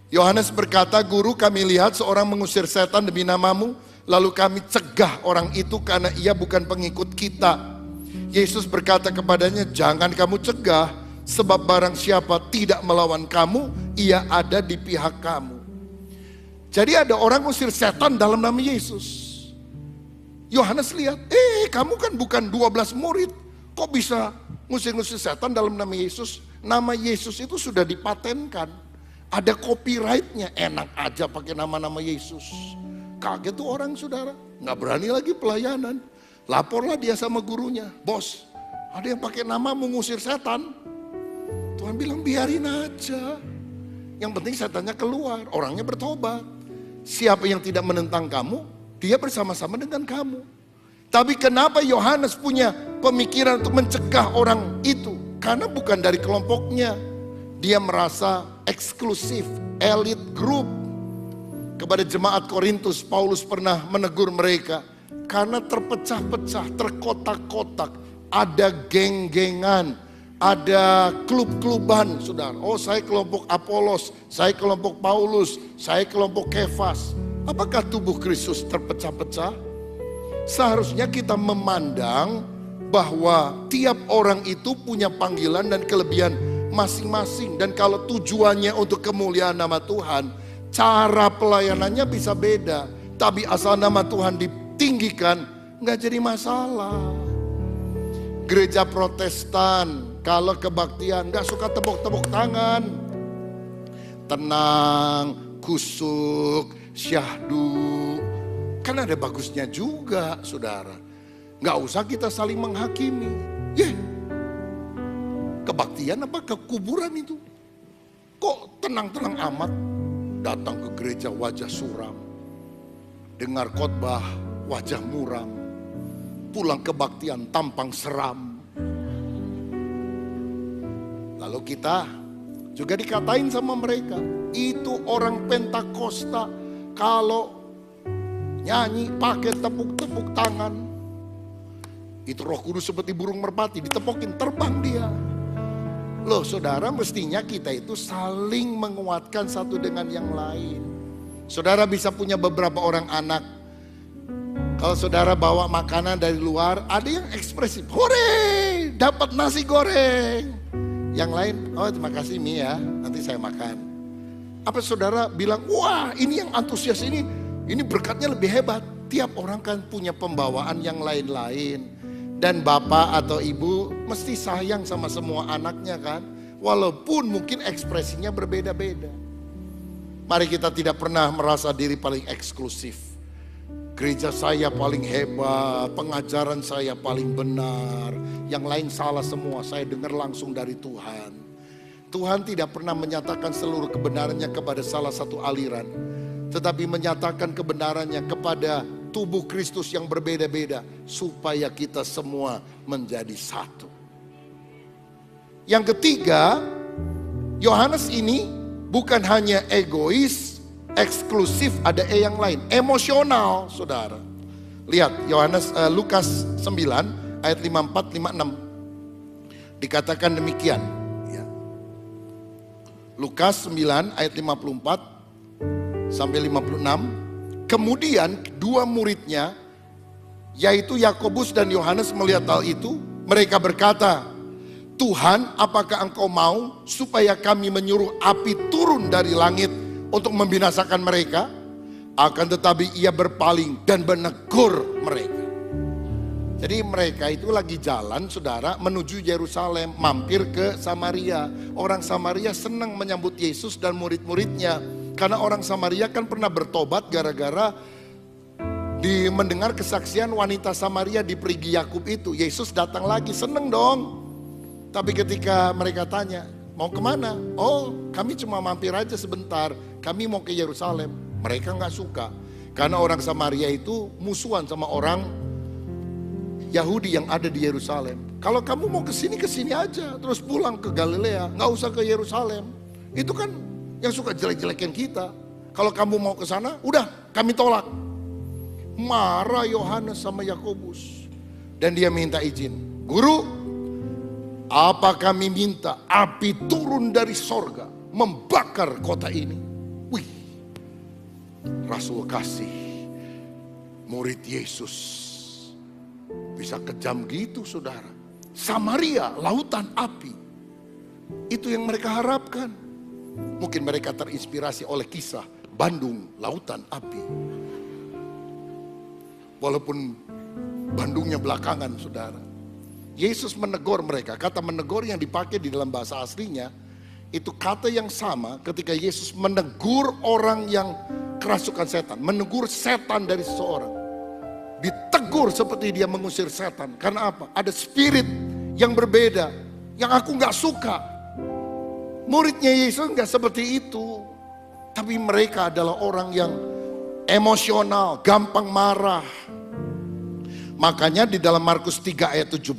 Yohanes berkata, "Guru, kami lihat seorang mengusir setan demi namamu. Lalu kami cegah orang itu karena ia bukan pengikut kita." Yesus berkata kepadanya, "Jangan kamu cegah, sebab barang siapa tidak melawan kamu, ia ada di pihak kamu." Jadi ada orang ngusir setan dalam nama Yesus. Yohanes lihat, kamu kan bukan 12 murid, kok bisa ngusir-ngusir setan dalam nama Yesus? Nama Yesus itu sudah dipatenkan, ada copyrightnya, enak aja pakai nama-nama Yesus. Kaget tuh orang, saudara, nggak berani lagi pelayanan. Laporlah dia sama gurunya, "Bos, ada yang pakai nama mengusir setan." Tuhan bilang, biarin aja. Yang penting setannya keluar, orangnya bertobat. Siapa yang tidak menentang kamu, dia bersama-sama dengan kamu. Tapi kenapa Yohanes punya pemikiran untuk mencegah orang itu? Karena bukan dari kelompoknya. Dia merasa eksklusif, elite group. Kepada jemaat Korintus, Paulus pernah menegur mereka. Karena terpecah-pecah, terkotak-kotak. Ada geng-gengan, ada klub-kluban, saudara. Oh, saya kelompok Apolos, saya kelompok Paulus, saya kelompok Kefas. Apakah tubuh Kristus terpecah-pecah? Seharusnya kita memandang bahwa tiap orang itu punya panggilan dan kelebihan masing-masing. Dan kalau tujuannya untuk kemuliaan nama Tuhan, cara pelayanannya bisa beda, tapi asal nama Tuhan ditinggikan, nggak jadi masalah. Gereja Protestan, kalau kebaktian nggak suka tepuk-tepuk tangan, tenang, kusuk, syahdu, kan ada bagusnya juga, saudara. Nggak usah kita saling menghakimi. Kebaktian apa kekuburan itu? Kok tenang-tenang amat? Datang ke gereja wajah suram, dengar khotbah wajah muram, pulang kebaktian tampang seram. Lalu kita juga dikatain sama mereka, itu orang Pentakosta kalau nyanyi pakai tepuk-tepuk tangan, itu Roh Kudus seperti burung merpati, ditepokin terbang dia. Loh saudara, mestinya kita itu saling menguatkan satu dengan yang lain. Saudara bisa punya beberapa orang anak. Kalau saudara bawa makanan dari luar, ada yang ekspresif, hore, dapat nasi goreng. Yang lain, oh terima kasih Mi ya, nanti saya makan. Apa saudara bilang, wah ini yang antusias ini berkatnya lebih hebat. Tiap orang kan punya pembawaan yang lain-lain. Dan bapak atau ibu mesti sayang sama semua anaknya kan. Walaupun mungkin ekspresinya berbeda-beda. Mari kita tidak pernah merasa diri paling eksklusif. Gereja saya paling hebat, pengajaran saya paling benar. Yang lain salah semua, saya dengar langsung dari Tuhan. Tuhan tidak pernah menyatakan seluruh kebenarannya kepada salah satu aliran, tetapi menyatakan kebenarannya kepada tubuh Kristus yang berbeda-beda, supaya kita semua menjadi satu. Yang ketiga, Yohanes ini bukan hanya egois, eksklusif, ada yang lain, emosional, saudara. Lihat Lukas 9 ayat 54-56 dikatakan demikian. Lukas 9 ayat 54 sampai 56. Kemudian dua muridnya, yaitu Yakobus dan Yohanes, melihat hal itu. Mereka berkata, Tuhan, apakah engkau mau supaya kami menyuruh api turun dari langit untuk membinasakan mereka? Akan tetapi ia berpaling dan menegur mereka. Jadi mereka itu lagi jalan, saudara, menuju Yerusalem, mampir ke Samaria. Orang Samaria senang menyambut Yesus dan murid-muridnya. Karena orang Samaria kan pernah bertobat gara-gara mendengar kesaksian wanita Samaria di Perigi Yakub itu. Yesus datang lagi, seneng dong. Tapi ketika mereka tanya, mau kemana? Oh, kami cuma mampir aja sebentar, kami mau ke Yerusalem. Mereka gak suka, karena orang Samaria itu musuhan sama orang Yahudi yang ada di Yerusalem. Kalau kamu mau kesini aja, terus pulang ke Galilea, gak usah ke Yerusalem. Itu kan yang suka jelek-jelekin kita. Kalau kamu mau ke sana, udah kami tolak. Marah Yohanes sama Yakobus, dan dia minta izin. Guru, apa kami minta api turun dari sorga membakar kota ini? Wih, Rasul kasih, murid Yesus bisa kejam gitu, saudara. Samaria, lautan api. Itu yang mereka harapkan. Mungkin mereka terinspirasi oleh kisah Bandung, lautan api. Walaupun Bandungnya belakangan, saudara. Yesus menegur mereka. Kata menegur yang dipakai di dalam bahasa aslinya, itu kata yang sama ketika Yesus menegur orang yang kerasukan setan. Menegur setan dari seseorang. Ditegur seperti dia mengusir setan. Karena apa? Ada spirit yang berbeda, yang aku gak suka. Muridnya Yesus gak seperti itu. Tapi mereka adalah orang yang emosional, gampang marah. Makanya di dalam Markus 3 ayat 17,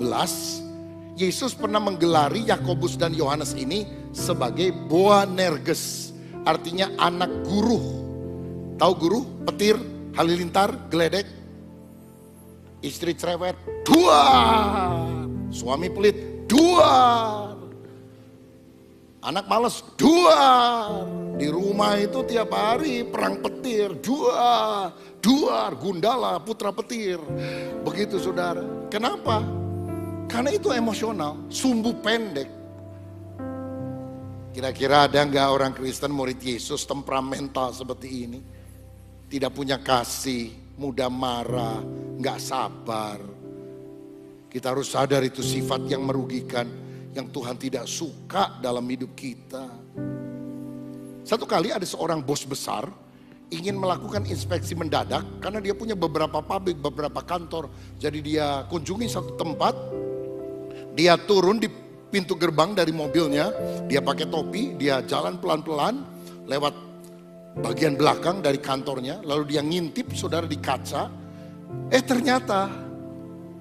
Yesus pernah menggelari Yakobus dan Yohanes ini sebagai Boanerges. Artinya anak guru. Tahu guru? Petir, halilintar, geledek. Istri cerewet, duar. Suami pelit, duar. Anak malas, duar. Di rumah itu tiap hari perang petir, duar. Duar, Gundala, putra petir. Begitu, saudara. Kenapa? Karena itu emosional, sumbu pendek. Kira-kira ada nggak orang Kristen murid Yesus temperamental seperti ini? Tidak punya kasih, mudah marah, nggak sabar. Kita harus sadar itu sifat yang merugikan, yang Tuhan tidak suka dalam hidup kita. Satu kali ada seorang bos besar ingin melakukan inspeksi mendadak karena dia punya beberapa pabrik, beberapa kantor. Jadi dia kunjungi satu tempat, dia turun di pintu gerbang dari mobilnya, dia pakai topi, dia jalan pelan-pelan lewat bagian belakang dari kantornya, lalu dia ngintip, saudara, di kaca. Ternyata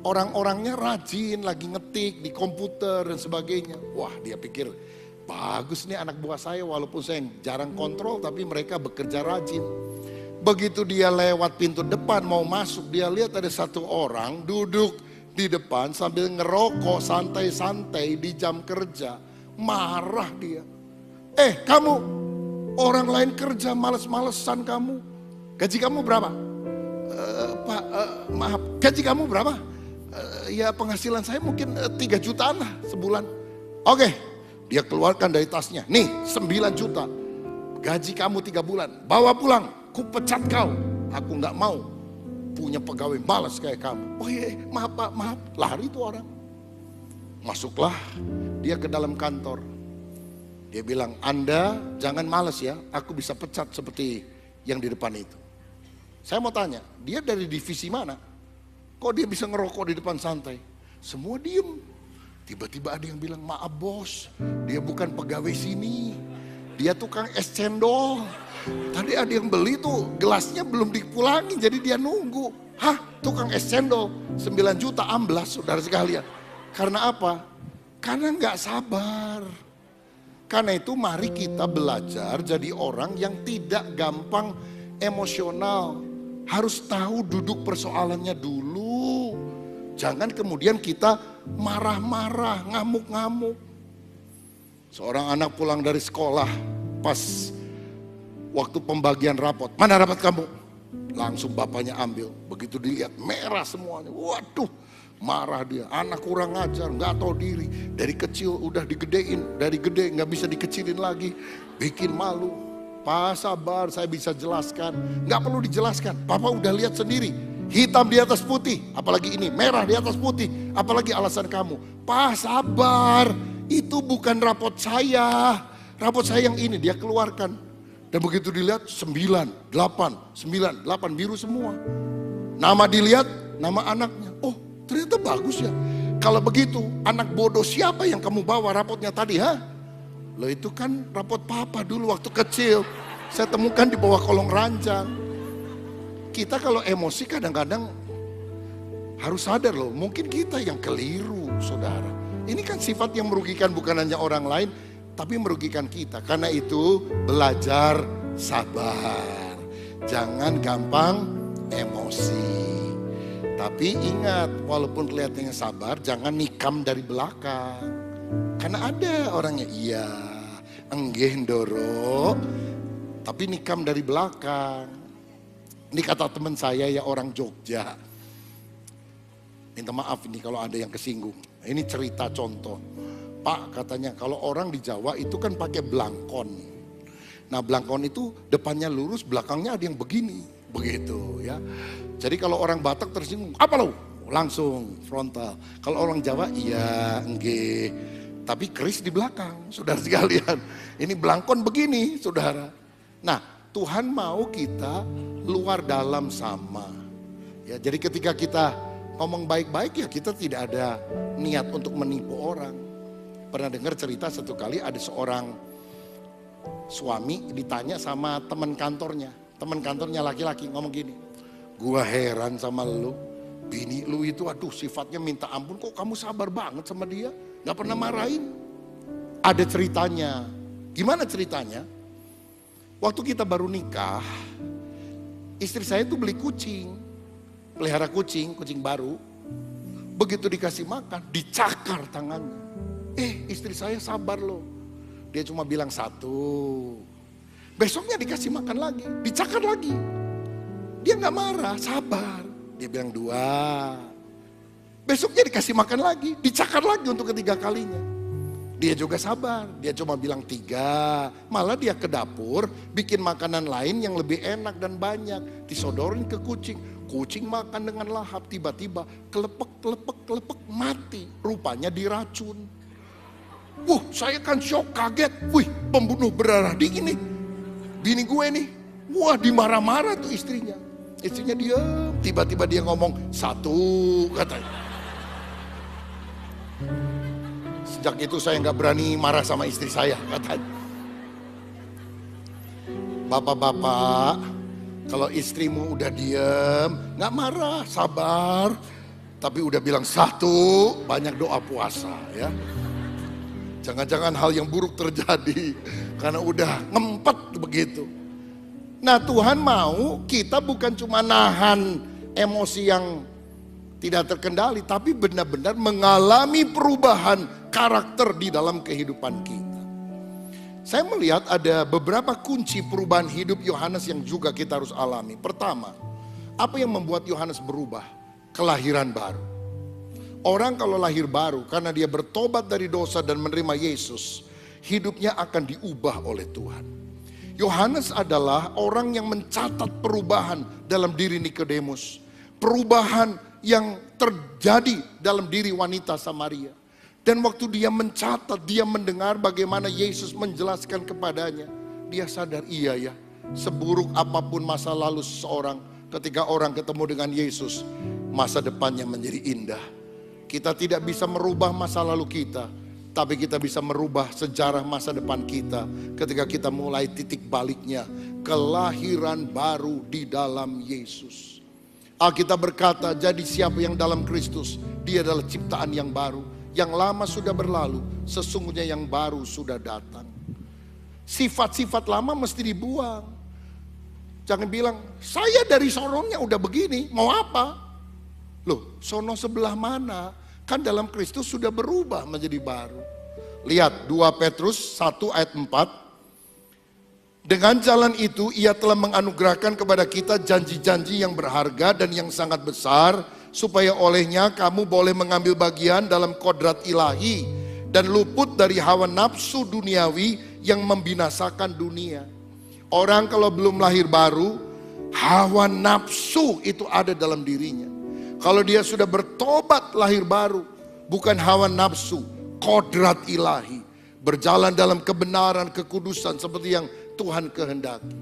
orang-orangnya rajin, lagi ngetik di komputer dan sebagainya. Wah, dia pikir, bagus nih anak buah saya, walaupun saya jarang kontrol, tapi mereka bekerja rajin. Begitu dia lewat pintu depan mau masuk, dia lihat ada satu orang duduk di depan sambil ngerokok santai-santai di jam kerja. Marah dia. Kamu orang lain kerja males-malesan kamu. Gaji kamu berapa? Pak, maaf, gaji kamu berapa? Ya penghasilan saya mungkin 3 jutaan lah sebulan. Oke. Dia keluarkan dari tasnya, nih 9 juta, gaji kamu 3 bulan, bawa pulang, ku pecat kau. Aku gak mau punya pegawai malas kayak kamu. Oh iya, maaf Pak, maaf. Lari itu orang. Masuklah dia ke dalam kantor. Dia bilang, Anda jangan malas ya, aku bisa pecat seperti yang di depan itu. Saya mau tanya, dia dari divisi mana? Kok dia bisa ngerokok di depan santai? Semua diem. Tiba-tiba ada yang bilang, maaf bos, dia bukan pegawai sini, dia tukang es cendol. Tadi ada yang beli tuh, gelasnya belum dipulangin, jadi dia nunggu. Hah, tukang es cendol 9 juta amblas, saudara sekalian. Karena apa? Karena nggak sabar. Karena itu mari kita belajar jadi orang yang tidak gampang emosional. Harus tahu duduk persoalannya dulu. Jangan kemudian kita marah-marah, ngamuk-ngamuk. Seorang anak pulang dari sekolah, pas waktu pembagian rapot, mana rapot kamu? Langsung bapaknya ambil, begitu dilihat merah semuanya. Waduh, marah dia, anak kurang ajar, nggak tahu diri. Dari kecil udah digedein, dari gede nggak bisa dikecilin lagi, bikin malu. Pak sabar, saya bisa jelaskan. Nggak perlu dijelaskan, papa udah lihat sendiri. Hitam di atas putih, apalagi ini merah di atas putih, apalagi alasan kamu. Pak sabar, itu bukan rapot saya. Rapot saya yang ini, dia keluarkan. Dan begitu dilihat 9, 8, 9, 8 biru semua. Nama dilihat, nama anaknya. Oh ternyata bagus ya. Kalau begitu anak bodoh siapa yang kamu bawa rapotnya tadi ha? Loh itu kan rapot papa dulu waktu kecil. Saya temukan di bawah kolong ranjang. Kita kalau emosi kadang-kadang harus sadar loh. Mungkin kita yang keliru saudara. Ini kan sifat yang merugikan bukan hanya orang lain. Tapi merugikan kita. Karena itu belajar sabar. Jangan gampang emosi. Tapi ingat walaupun kelihatannya sabar jangan nikam dari belakang. Karena ada orangnya iya enggih ndoro. Tapi nikam dari belakang. Ini kata teman saya ya orang Jogja. Minta maaf ini kalau ada yang kesinggung. Ini cerita contoh. Pak katanya kalau orang di Jawa itu kan pakai blangkon. Nah blangkon itu depannya lurus, belakangnya ada yang begini. Begitu ya. Jadi kalau orang Batak tersinggung, apa lo? Langsung frontal. Kalau orang Jawa iya enggih. Tapi keris di belakang, saudara sekalian. Ini blangkon begini saudara. Nah Tuhan mau kita luar dalam sama. Ya, jadi ketika kita ngomong baik-baik ya kita tidak ada niat untuk menipu orang. Pernah dengar cerita satu kali ada seorang suami ditanya sama teman kantornya. Teman kantornya laki-laki ngomong gini. Gua heran sama lu. Bini lu itu aduh sifatnya minta ampun kok kamu sabar banget sama dia. Gak pernah marahin. Ada ceritanya. Gimana ceritanya? Waktu kita baru nikah, istri saya tuh beli kucing, pelihara kucing, kucing baru. Begitu dikasih makan, dicakar tangannya. Istri saya sabar loh. Dia cuma bilang 1. Besoknya dikasih makan lagi, dicakar lagi. Dia gak marah, sabar. Dia bilang 2. Besoknya dikasih makan lagi, dicakar lagi untuk ketiga kalinya. Dia juga sabar, dia cuma bilang 3. Malah dia ke dapur bikin makanan lain yang lebih enak dan banyak. Disodorin ke kucing. Kucing makan dengan lahap, tiba-tiba kelepek mati. Rupanya diracun. Saya kan shock, kaget. Pembunuh berdarah dingin nih. Bini gue nih. Dimarah-marah tuh istrinya. Istrinya diam, tiba-tiba dia ngomong 1 katanya. Sejak itu saya nggak berani marah sama istri saya katanya. Bapak-bapak, kalau istrimu udah diem, nggak marah, sabar. Tapi udah bilang 1, banyak doa puasa ya. Jangan-jangan hal yang buruk terjadi karena udah ngempet begitu. Nah Tuhan mau kita bukan cuma nahan emosi yang tidak terkendali, tapi benar-benar mengalami perubahan karakter di dalam kehidupan kita. Saya melihat ada beberapa kunci perubahan hidup Yohanes yang juga kita harus alami. Pertama, apa yang membuat Yohanes berubah? Kelahiran baru. Orang kalau lahir baru karena dia bertobat dari dosa dan menerima Yesus, hidupnya akan diubah oleh Tuhan. Yohanes adalah orang yang mencatat perubahan dalam diri Nikodemus. Perubahan yang terjadi dalam diri wanita Samaria. Dan waktu dia mencatat, dia mendengar bagaimana Yesus menjelaskan kepadanya. Dia sadar, iya ya, seburuk apapun masa lalu seseorang, ketika orang ketemu dengan Yesus, masa depannya menjadi indah. Kita tidak bisa merubah masa lalu kita, tapi kita bisa merubah sejarah masa depan kita ketika kita mulai titik baliknya, kelahiran baru di dalam Yesus. Alkitab berkata, jadi siapa yang dalam Kristus, dia adalah ciptaan yang baru. Yang lama sudah berlalu, sesungguhnya yang baru sudah datang. Sifat-sifat lama mesti dibuang. Jangan bilang, saya dari sononya udah begini, mau apa? Loh, sono sebelah mana? Kan dalam Kristus sudah berubah menjadi baru. Lihat 2 Petrus 1 ayat 4. Dengan jalan itu ia telah menganugerahkan kepada kita janji-janji yang berharga dan yang sangat besar, supaya olehnya kamu boleh mengambil bagian dalam kodrat ilahi dan luput dari hawa nafsu duniawi yang membinasakan dunia. Orang kalau belum lahir baru, hawa nafsu itu ada dalam dirinya. Kalau dia sudah bertobat lahir baru, bukan hawa nafsu, kodrat ilahi. Berjalan dalam kebenaran, kekudusan seperti yang Tuhan kehendaki.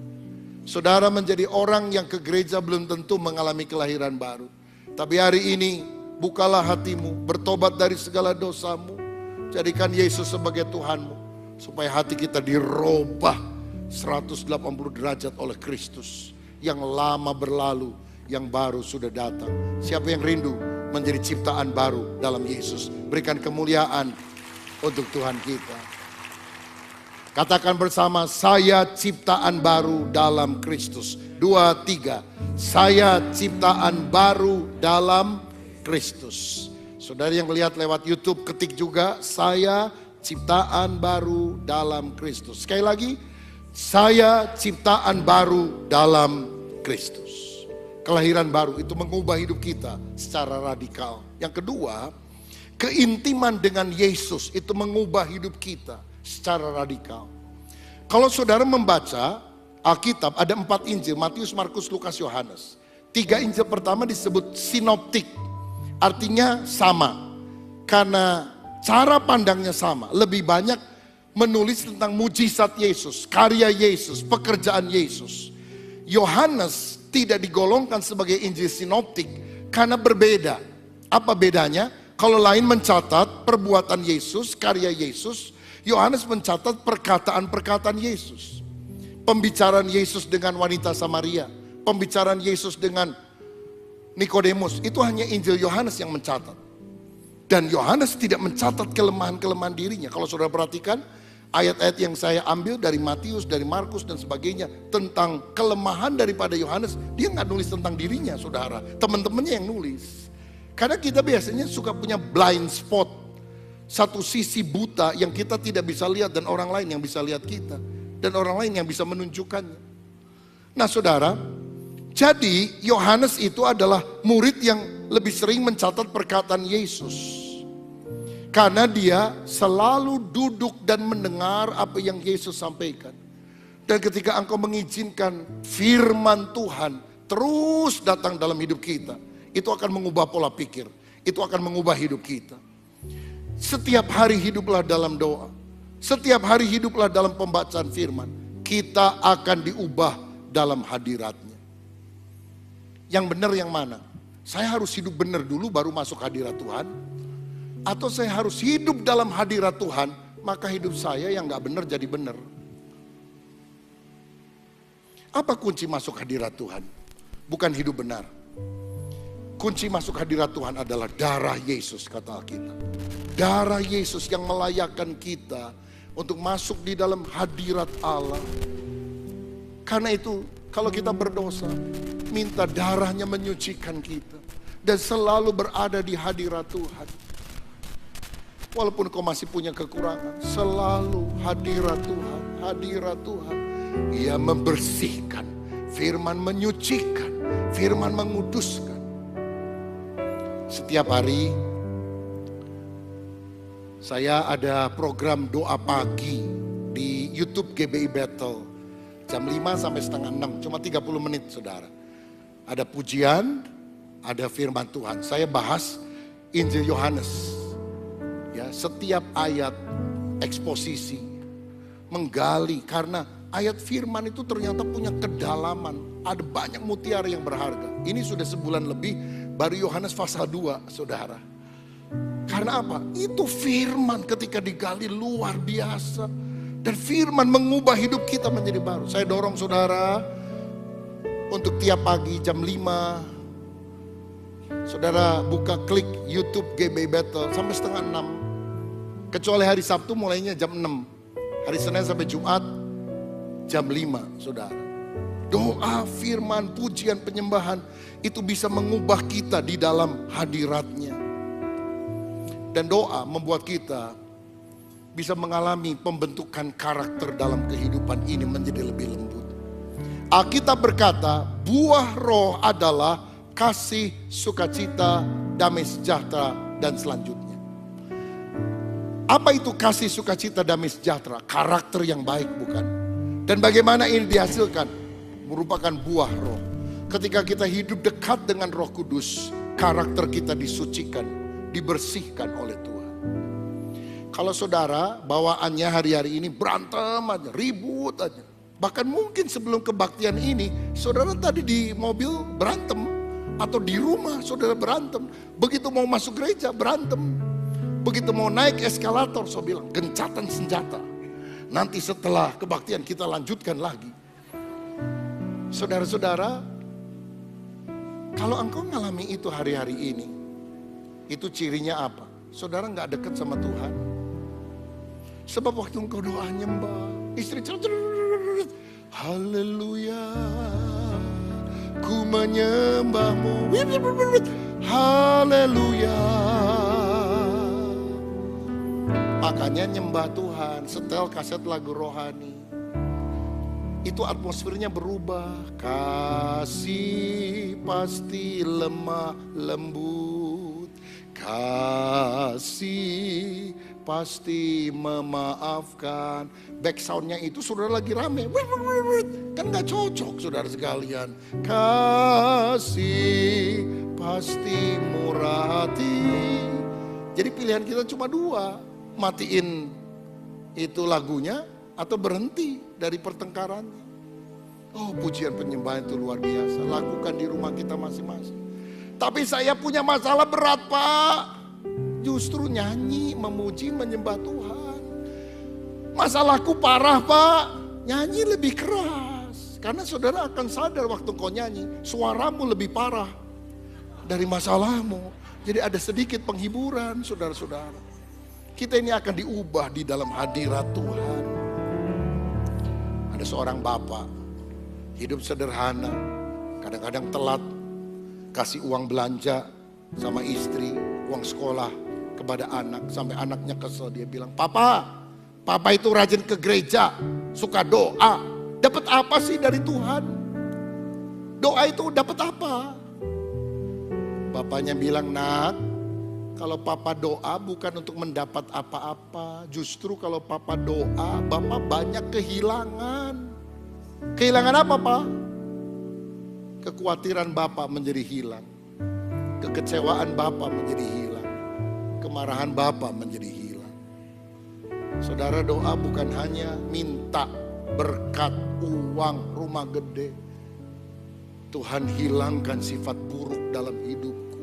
Saudara menjadi orang yang ke gereja belum tentu mengalami kelahiran baru. Tapi hari ini bukalah hatimu, bertobat dari segala dosamu. Jadikan Yesus sebagai Tuhanmu. Supaya hati kita dirubah 180 derajat oleh Kristus. Yang lama berlalu, yang baru sudah datang. Siapa yang rindu menjadi ciptaan baru dalam Yesus? Berikan kemuliaan untuk Tuhan kita. Katakan bersama, saya ciptaan baru dalam Kristus. 2, 3. Saya ciptaan baru dalam Kristus. Saudara yang melihat lewat YouTube, ketik juga, saya ciptaan baru dalam Kristus. Sekali lagi, saya ciptaan baru dalam Kristus. Kelahiran baru itu mengubah hidup kita secara radikal. Yang kedua, keintiman dengan Yesus itu mengubah hidup kita secara radikal. Kalau saudara membaca Alkitab, ada 4 Injil, Matius, Markus, Lukas, Yohanes. 3 Injil pertama disebut sinoptik, artinya sama. Karena cara pandangnya sama, lebih banyak menulis tentang mujizat Yesus, karya Yesus, pekerjaan Yesus. Yohanes tidak digolongkan sebagai Injil sinoptik karena berbeda. Apa bedanya? Kalau lain mencatat perbuatan Yesus, karya Yesus, Yohanes mencatat perkataan-perkataan Yesus. Pembicaraan Yesus dengan wanita Samaria, pembicaraan Yesus dengan Nikodemus, itu hanya Injil Yohanes yang mencatat. Dan Yohanes tidak mencatat kelemahan-kelemahan dirinya. Kalau saudara perhatikan, ayat-ayat yang saya ambil dari Matius, dari Markus dan sebagainya tentang kelemahan daripada Yohanes, dia nggak nulis tentang dirinya, saudara. Teman-temannya yang nulis. Karena kita biasanya suka punya blind spot, satu sisi buta yang kita tidak bisa lihat dan orang lain yang bisa lihat kita, dan orang lain yang bisa menunjukkannya. Nah, saudara, jadi Yohanes itu adalah murid yang lebih sering mencatat perkataan Yesus. Karena dia selalu duduk dan mendengar apa yang Yesus sampaikan. Dan ketika engkau mengizinkan firman Tuhan terus datang dalam hidup kita, itu akan mengubah pola pikir, itu akan mengubah hidup kita. Setiap hari hiduplah dalam doa, setiap hari hiduplah dalam pembacaan firman. Kita akan diubah dalam hadiratnya. Yang benar yang mana? Saya harus hidup benar dulu baru masuk hadirat Tuhan? Atau saya harus hidup dalam hadirat Tuhan, maka hidup saya yang gak benar jadi benar? Apa kunci masuk hadirat Tuhan? Bukan hidup benar. Kunci masuk hadirat Tuhan adalah darah Yesus, kata Alkitab. Darah Yesus yang melayakkan kita untuk masuk di dalam hadirat Allah. Karena itu kalau kita berdosa, minta darahnya menyucikan kita. Dan selalu berada di hadirat Tuhan. Walaupun kau masih punya kekurangan, selalu hadirat Tuhan, hadirat Tuhan. Ia membersihkan, firman menyucikan, firman menguduskan. Setiap hari saya ada program doa pagi di YouTube GBI Battle. Jam 5 sampai setengah 6, cuma 30 menit, saudara. Ada pujian, ada firman Tuhan. Saya bahas Injil Yohanes. Ya, setiap ayat eksposisi, menggali, karena ayat firman itu ternyata punya kedalaman. Ada banyak mutiara yang berharga. Ini sudah sebulan lebih, baru Yohanes pasal 2, saudara. Karena apa? Itu firman ketika digali luar biasa. Dan firman mengubah hidup kita menjadi baru. Saya dorong saudara untuk tiap pagi jam 5. Saudara buka klik YouTube GBI Battle sampai setengah 6. Kecuali hari Sabtu mulainya jam 6. Hari Senin sampai Jumat jam 5, saudara. Doa, firman, pujian, penyembahan itu bisa mengubah kita di dalam hadiratnya. Dan doa membuat kita bisa mengalami pembentukan karakter dalam kehidupan ini menjadi lebih lembut. Alkitab berkata, buah roh adalah kasih, sukacita, damai sejahtera, dan selanjutnya. Apa itu kasih, sukacita, damai sejahtera? Karakter yang baik, bukan? Dan bagaimana ini dihasilkan? Merupakan buah roh. Ketika kita hidup dekat dengan Roh Kudus, karakter kita disucikan, dibersihkan oleh Tuhan. Kalau saudara bawaannya hari-hari ini berantem aja, ribut aja. Bahkan mungkin sebelum kebaktian ini, saudara tadi di mobil berantem. Atau di rumah saudara berantem. Begitu mau masuk gereja berantem. Begitu mau naik eskalator, saya bilang gencatan senjata. Nanti setelah kebaktian kita lanjutkan lagi. Saudara-saudara, kalau engkau mengalami itu hari-hari ini, itu cirinya apa? Saudara gak dekat sama Tuhan. Sebab waktu engkau doa nyembah, istri haleluya, ku menyembahmu, haleluya. Makanya nyembah Tuhan, setel kaset lagu rohani. Itu atmosfernya berubah. Kasih pasti lemah lembut, kasih pasti memaafkan. Back soundnya itu saudara lagi rame, kan gak cocok saudara sekalian. Kasih pasti murah hati. Jadi pilihan kita cuma dua, matiin itu lagunya atau berhenti dari pertengkarannya. Oh, pujian penyembahan itu luar biasa. Lakukan di rumah kita masing-masing. Tapi saya punya masalah berat, Pak. Justru nyanyi, memuji, menyembah Tuhan. Masalahku parah, Pak. Nyanyi lebih keras. Karena saudara akan sadar waktu kau nyanyi, suaramu lebih parah dari masalahmu. Jadi ada sedikit penghiburan, saudara-saudara. Kita ini akan diubah di dalam hadirat Tuhan. Ada seorang bapak, hidup sederhana, kadang-kadang telat, kasih uang belanja sama istri, uang sekolah kepada anak, sampai anaknya kesel. Dia bilang, papa itu rajin ke gereja, suka doa, dapat apa sih dari Tuhan? Doa itu dapat apa? Bapaknya bilang, nak, kalau papa doa bukan untuk mendapat apa-apa. Justru kalau papa doa, bapak banyak kehilangan. Kehilangan apa, Pak? Kekhawatiran bapak menjadi hilang. Kekecewaan bapak menjadi hilang. Kemarahan bapak menjadi hilang. Saudara, doa bukan hanya minta berkat, uang, rumah gede. Tuhan hilangkan sifat buruk dalam hidupku.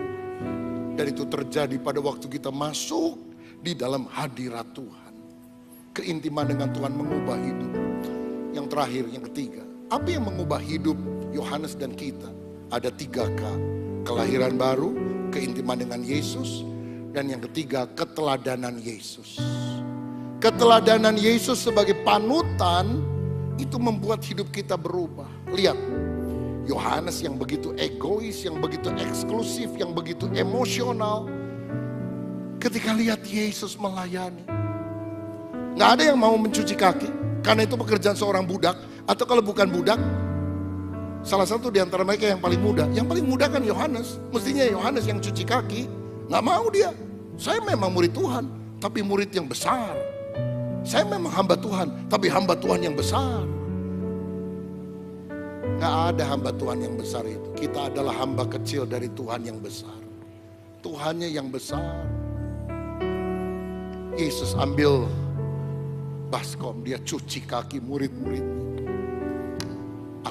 Dan itu terjadi pada waktu kita masuk di dalam hadirat Tuhan. Keintiman dengan Tuhan mengubah hidup. Yang terakhir, yang ketiga. Apa yang mengubah hidup Yohanes dan kita? Ada 3K. Kelahiran baru, keintiman dengan Yesus. Dan yang ketiga, keteladanan Yesus. Keteladanan Yesus sebagai panutan, itu membuat hidup kita berubah. Lihat. Yohanes yang begitu egois, yang begitu eksklusif, yang begitu emosional. Ketika lihat Yesus melayani. Gak ada yang mau mencuci kaki. Karena itu pekerjaan seorang budak. Atau kalau bukan budak, salah satu di antara mereka yang paling muda. Yang paling muda kan Yohanes. Mestinya Yohanes yang cuci kaki. Gak mau dia. Saya memang murid Tuhan, tapi murid yang besar. Saya memang hamba Tuhan, tapi hamba Tuhan yang besar. Gak ada hamba Tuhan yang besar itu. Kita adalah hamba kecil dari Tuhan yang besar. Tuhannya yang besar. Yesus ambil baskom, dia cuci kaki murid-muridnya.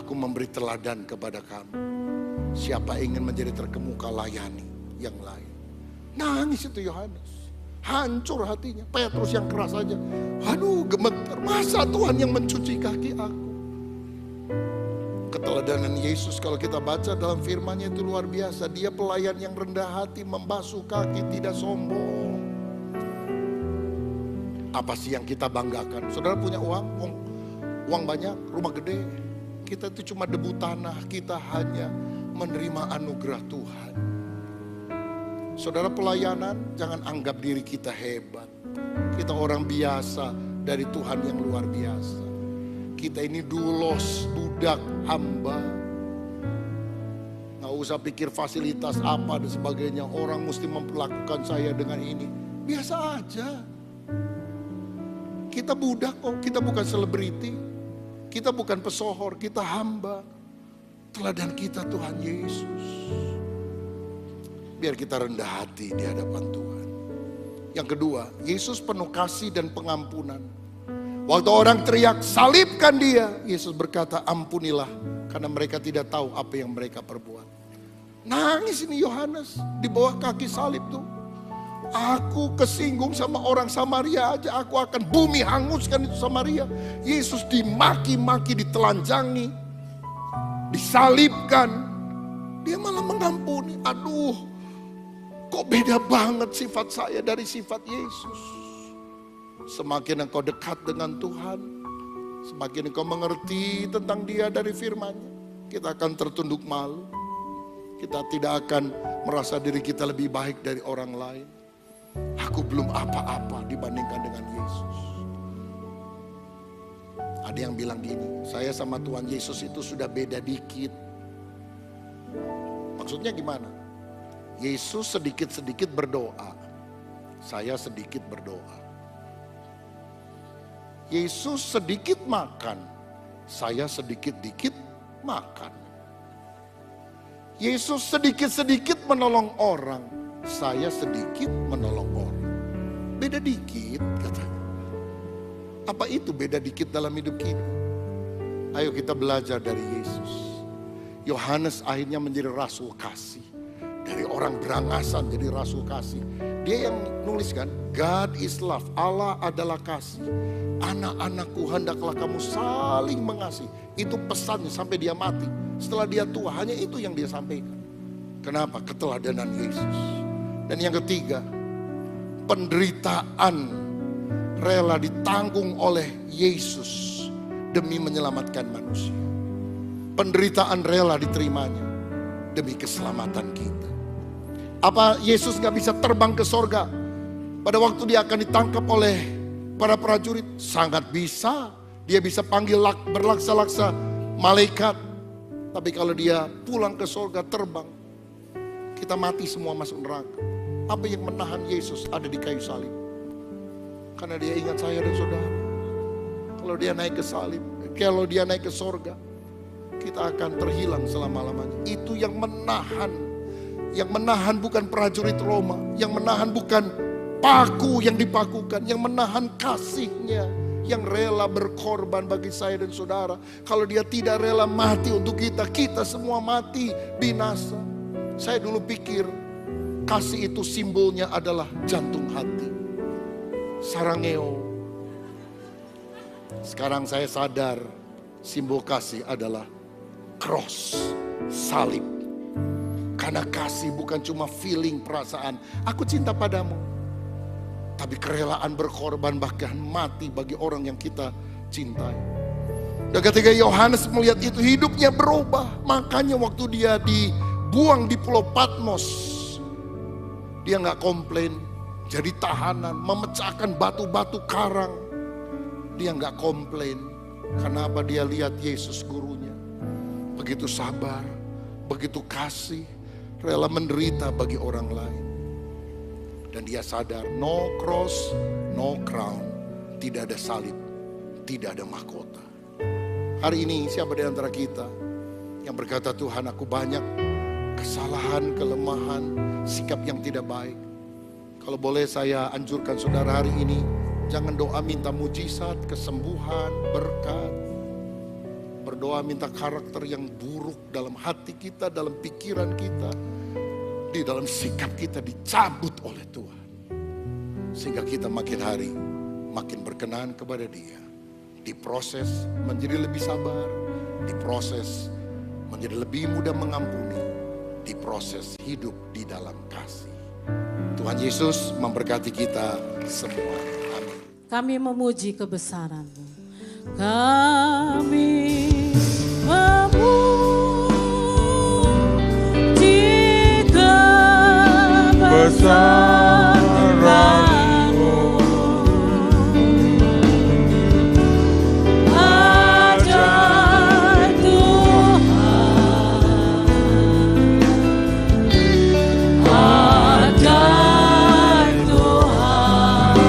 Aku memberi teladan kepada kamu. Siapa ingin menjadi terkemuka, layani yang lain. Nangis itu Yohanes. Hancur hatinya. Petrus yang keras aja. Aduh, gemeter. Masa Tuhan yang mencuci kaki aku? Keteladanan Yesus kalau kita baca dalam firman-Nya itu luar biasa. Dia pelayan yang rendah hati, membasuh kaki, tidak sombong. Apa sih yang kita banggakan? Saudara punya uang banyak, rumah gede. Kita itu cuma debu tanah, kita hanya menerima anugerah Tuhan. Saudara pelayanan, jangan anggap diri kita hebat. Kita orang biasa dari Tuhan yang luar biasa. Kita ini dulos, budak, hamba. Gak usah pikir fasilitas apa dan sebagainya. Orang mesti memperlakukan saya dengan ini. Biasa aja. Kita budak kok, kita bukan selebriti. Kita bukan pesohor, kita hamba. Teladan kita Tuhan Yesus. Biar kita rendah hati di hadapan Tuhan. Yang kedua, Yesus penuh kasih dan pengampunan. Waktu orang teriak, salibkan dia, Yesus berkata, ampunilah, karena mereka tidak tahu apa yang mereka perbuat. Nangis ini Yohanes, di bawah kaki salib tuh. Aku kesinggung sama orang Samaria aja, aku akan bumi hanguskan itu Samaria. Yesus dimaki-maki, ditelanjangi, disalibkan. Dia malah mengampuni. Aduh, kok beda banget sifat saya dari sifat Yesus. Semakin engkau dekat dengan Tuhan, semakin engkau mengerti tentang Dia dari firman-Nya, kita akan tertunduk malu. Kita tidak akan merasa diri kita lebih baik dari orang lain. Aku belum apa-apa dibandingkan dengan Yesus. Ada yang bilang gini, saya sama Tuhan Yesus itu sudah beda dikit. Maksudnya gimana? Yesus sedikit-sedikit berdoa, saya sedikit berdoa. Yesus sedikit makan, saya sedikit-dikit makan. Yesus sedikit-sedikit menolong orang, saya sedikit menolong orang. Beda dikit katanya. Apa itu beda dikit dalam hidup kita? Ayo kita belajar dari Yesus. Yohanes akhirnya menjadi rasul kasih. Dari orang berangasan jadi rasul kasih. Dia yang nuliskan, God is love, Allah adalah kasih. Anak-anakku hendaklah kamu saling mengasihi. Itu pesannya sampai dia mati. Setelah dia tua, hanya itu yang dia sampaikan. Kenapa? Keteladanan Yesus. Dan yang ketiga, penderitaan rela ditanggung oleh Yesus demi menyelamatkan manusia. Penderitaan rela diterimanya demi keselamatan kita. Apa Yesus gak bisa terbang ke sorga pada waktu dia akan ditangkap oleh para prajurit? Sangat bisa. Dia bisa panggil berlaksa-laksa malaikat. Tapi kalau dia pulang ke sorga terbang, kita mati semua masuk neraka. Apa yang menahan Yesus ada di kayu salib? Karena dia ingat saya dan saudara. Kalau dia naik ke salib, kalau dia naik ke sorga, kita akan terhilang selama-lamanya. Itu yang menahan. Yang menahan bukan prajurit Roma. Yang menahan bukan paku yang dipakukan. Yang menahan kasihnya. Yang rela berkorban bagi saya dan saudara. Kalau dia tidak rela mati untuk kita, kita semua mati binasa. Saya dulu pikir kasih itu simbolnya adalah jantung hati. Sarangeo. Sekarang saya sadar simbol kasih adalah cross, salib. Karena kasih bukan cuma feeling, perasaan. Aku cinta padamu. Tapi kerelaan berkorban bahkan mati bagi orang yang kita cintai. Dan ketika Yohanes melihat itu, hidupnya berubah. Makanya waktu dia dibuang di Pulau Patmos, dia gak komplain. Jadi tahanan, memecahkan batu-batu karang. Dia gak komplain. Kenapa? Dia lihat Yesus gurunya. Begitu sabar, begitu kasih, rela menderita bagi orang lain. Dan dia sadar, no cross, no crown. Tidak ada salib, tidak ada mahkota. Hari ini siapa di antara kita yang berkata, Tuhan aku banyak kesalahan, kelemahan, sikap yang tidak baik. Kalau boleh saya anjurkan saudara hari ini, jangan doa minta mujizat, kesembuhan, berkat. Berdoa minta karakter yang buruk dalam hati kita, dalam pikiran kita, di dalam sikap kita dicabut oleh Tuhan. sehingga kita makin hari makin berkenan kepada Dia. Diproses menjadi lebih sabar, diproses menjadi lebih mudah mengampuni, diproses hidup di dalam kasih. Tuhan Yesus memberkati kita semua. Amin. Kami memuji kebesaran-Mu. Kami memuji kebesaran-Mu. Ajaib Tuhan, ajaib Tuhan.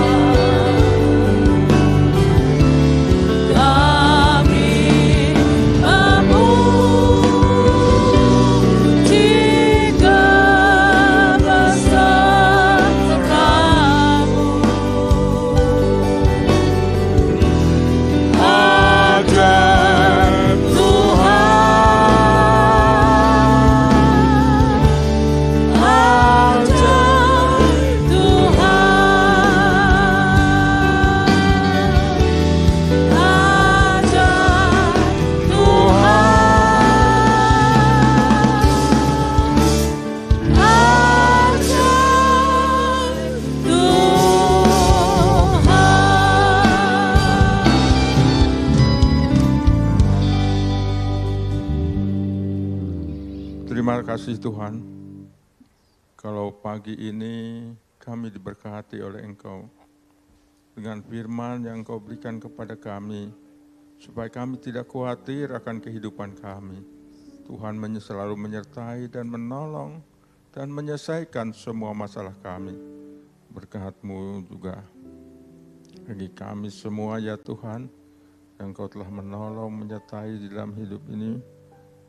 Terima kasih Tuhan, kalau pagi ini kami diberkati oleh Engkau dengan firman yang Engkau berikan kepada kami, supaya kami tidak khawatir akan kehidupan kami. Tuhan selalu menyertai dan menolong dan menyelesaikan semua masalah kami. Berkat-Mu juga bagi kami semua ya Tuhan, yang Engkau telah menolong, menyertai di dalam hidup ini.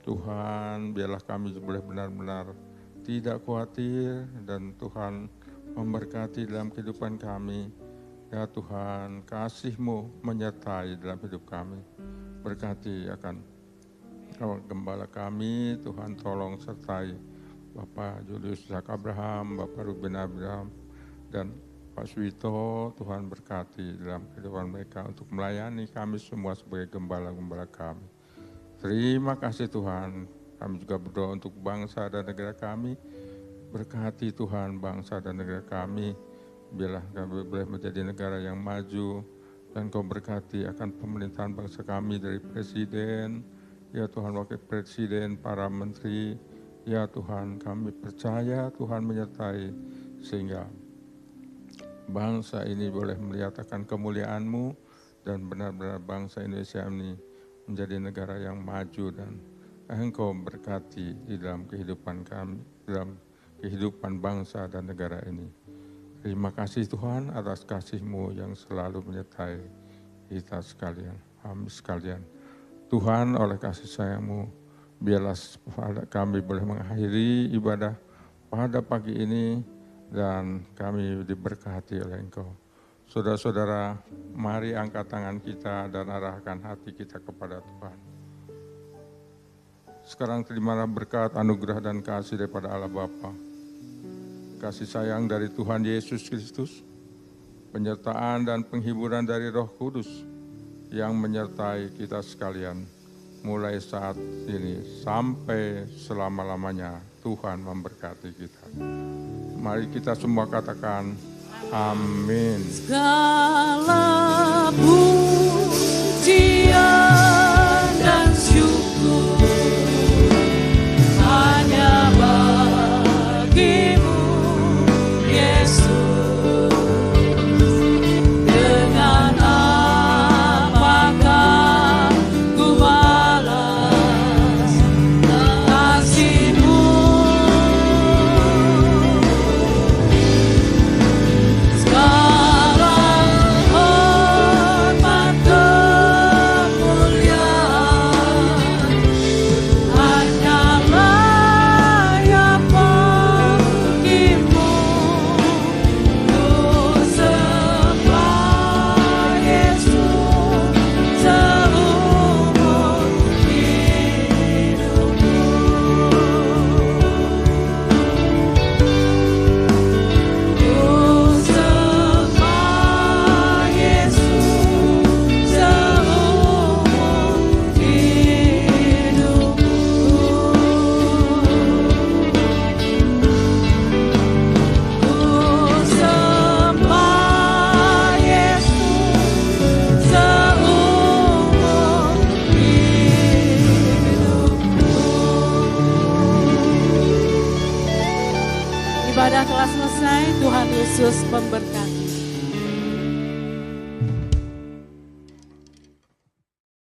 Tuhan, biarlah kami boleh benar-benar tidak khawatir dan Tuhan memberkati dalam kehidupan kami. Ya Tuhan, kasih-Mu menyertai dalam hidup kami. Berkati akan gembala kami, Tuhan tolong sertai Bapak Julius Zak Abraham, Bapak Ruben Abraham, dan Pak Suwito. Tuhan berkati dalam kehidupan mereka untuk melayani kami semua sebagai gembala-gembala kami. Terima kasih Tuhan, kami juga berdoa untuk bangsa dan negara kami. Berkati Tuhan bangsa dan negara kami, biarlah kami boleh menjadi negara yang maju, dan Kau berkati akan pemerintahan bangsa kami dari Presiden, ya Tuhan Wakil Presiden, para Menteri, ya Tuhan kami percaya Tuhan menyertai, sehingga bangsa ini boleh melihat akan kemuliaan-Mu, dan benar-benar bangsa Indonesia ini menjadi negara yang maju, dan Engkau berkati di dalam kehidupan kami, dalam kehidupan bangsa dan negara ini. Terima kasih Tuhan atas kasih-Mu yang selalu menyertai kita sekalian, kami sekalian. Tuhan, oleh kasih sayang-Mu, biarlah kami boleh mengakhiri ibadah pada pagi ini, dan kami diberkati oleh Engkau. Saudara-saudara, mari angkat tangan kita dan arahkan hati kita kepada Tuhan. Sekarang terimalah berkat, anugerah dan kasih daripada Allah Bapa, kasih sayang dari Tuhan Yesus Kristus, penyertaan dan penghiburan dari Roh Kudus yang menyertai kita sekalian, mulai saat ini sampai selama-lamanya. Tuhan memberkati kita. Mari kita semua katakan, amin. Segala pujian dan syukur hanya bagi-Mu, Yesus. Dengan apakah ku balas kasih-Mu? Segala hormat kemuliaan selesai. Tuhan Yesus memberkati.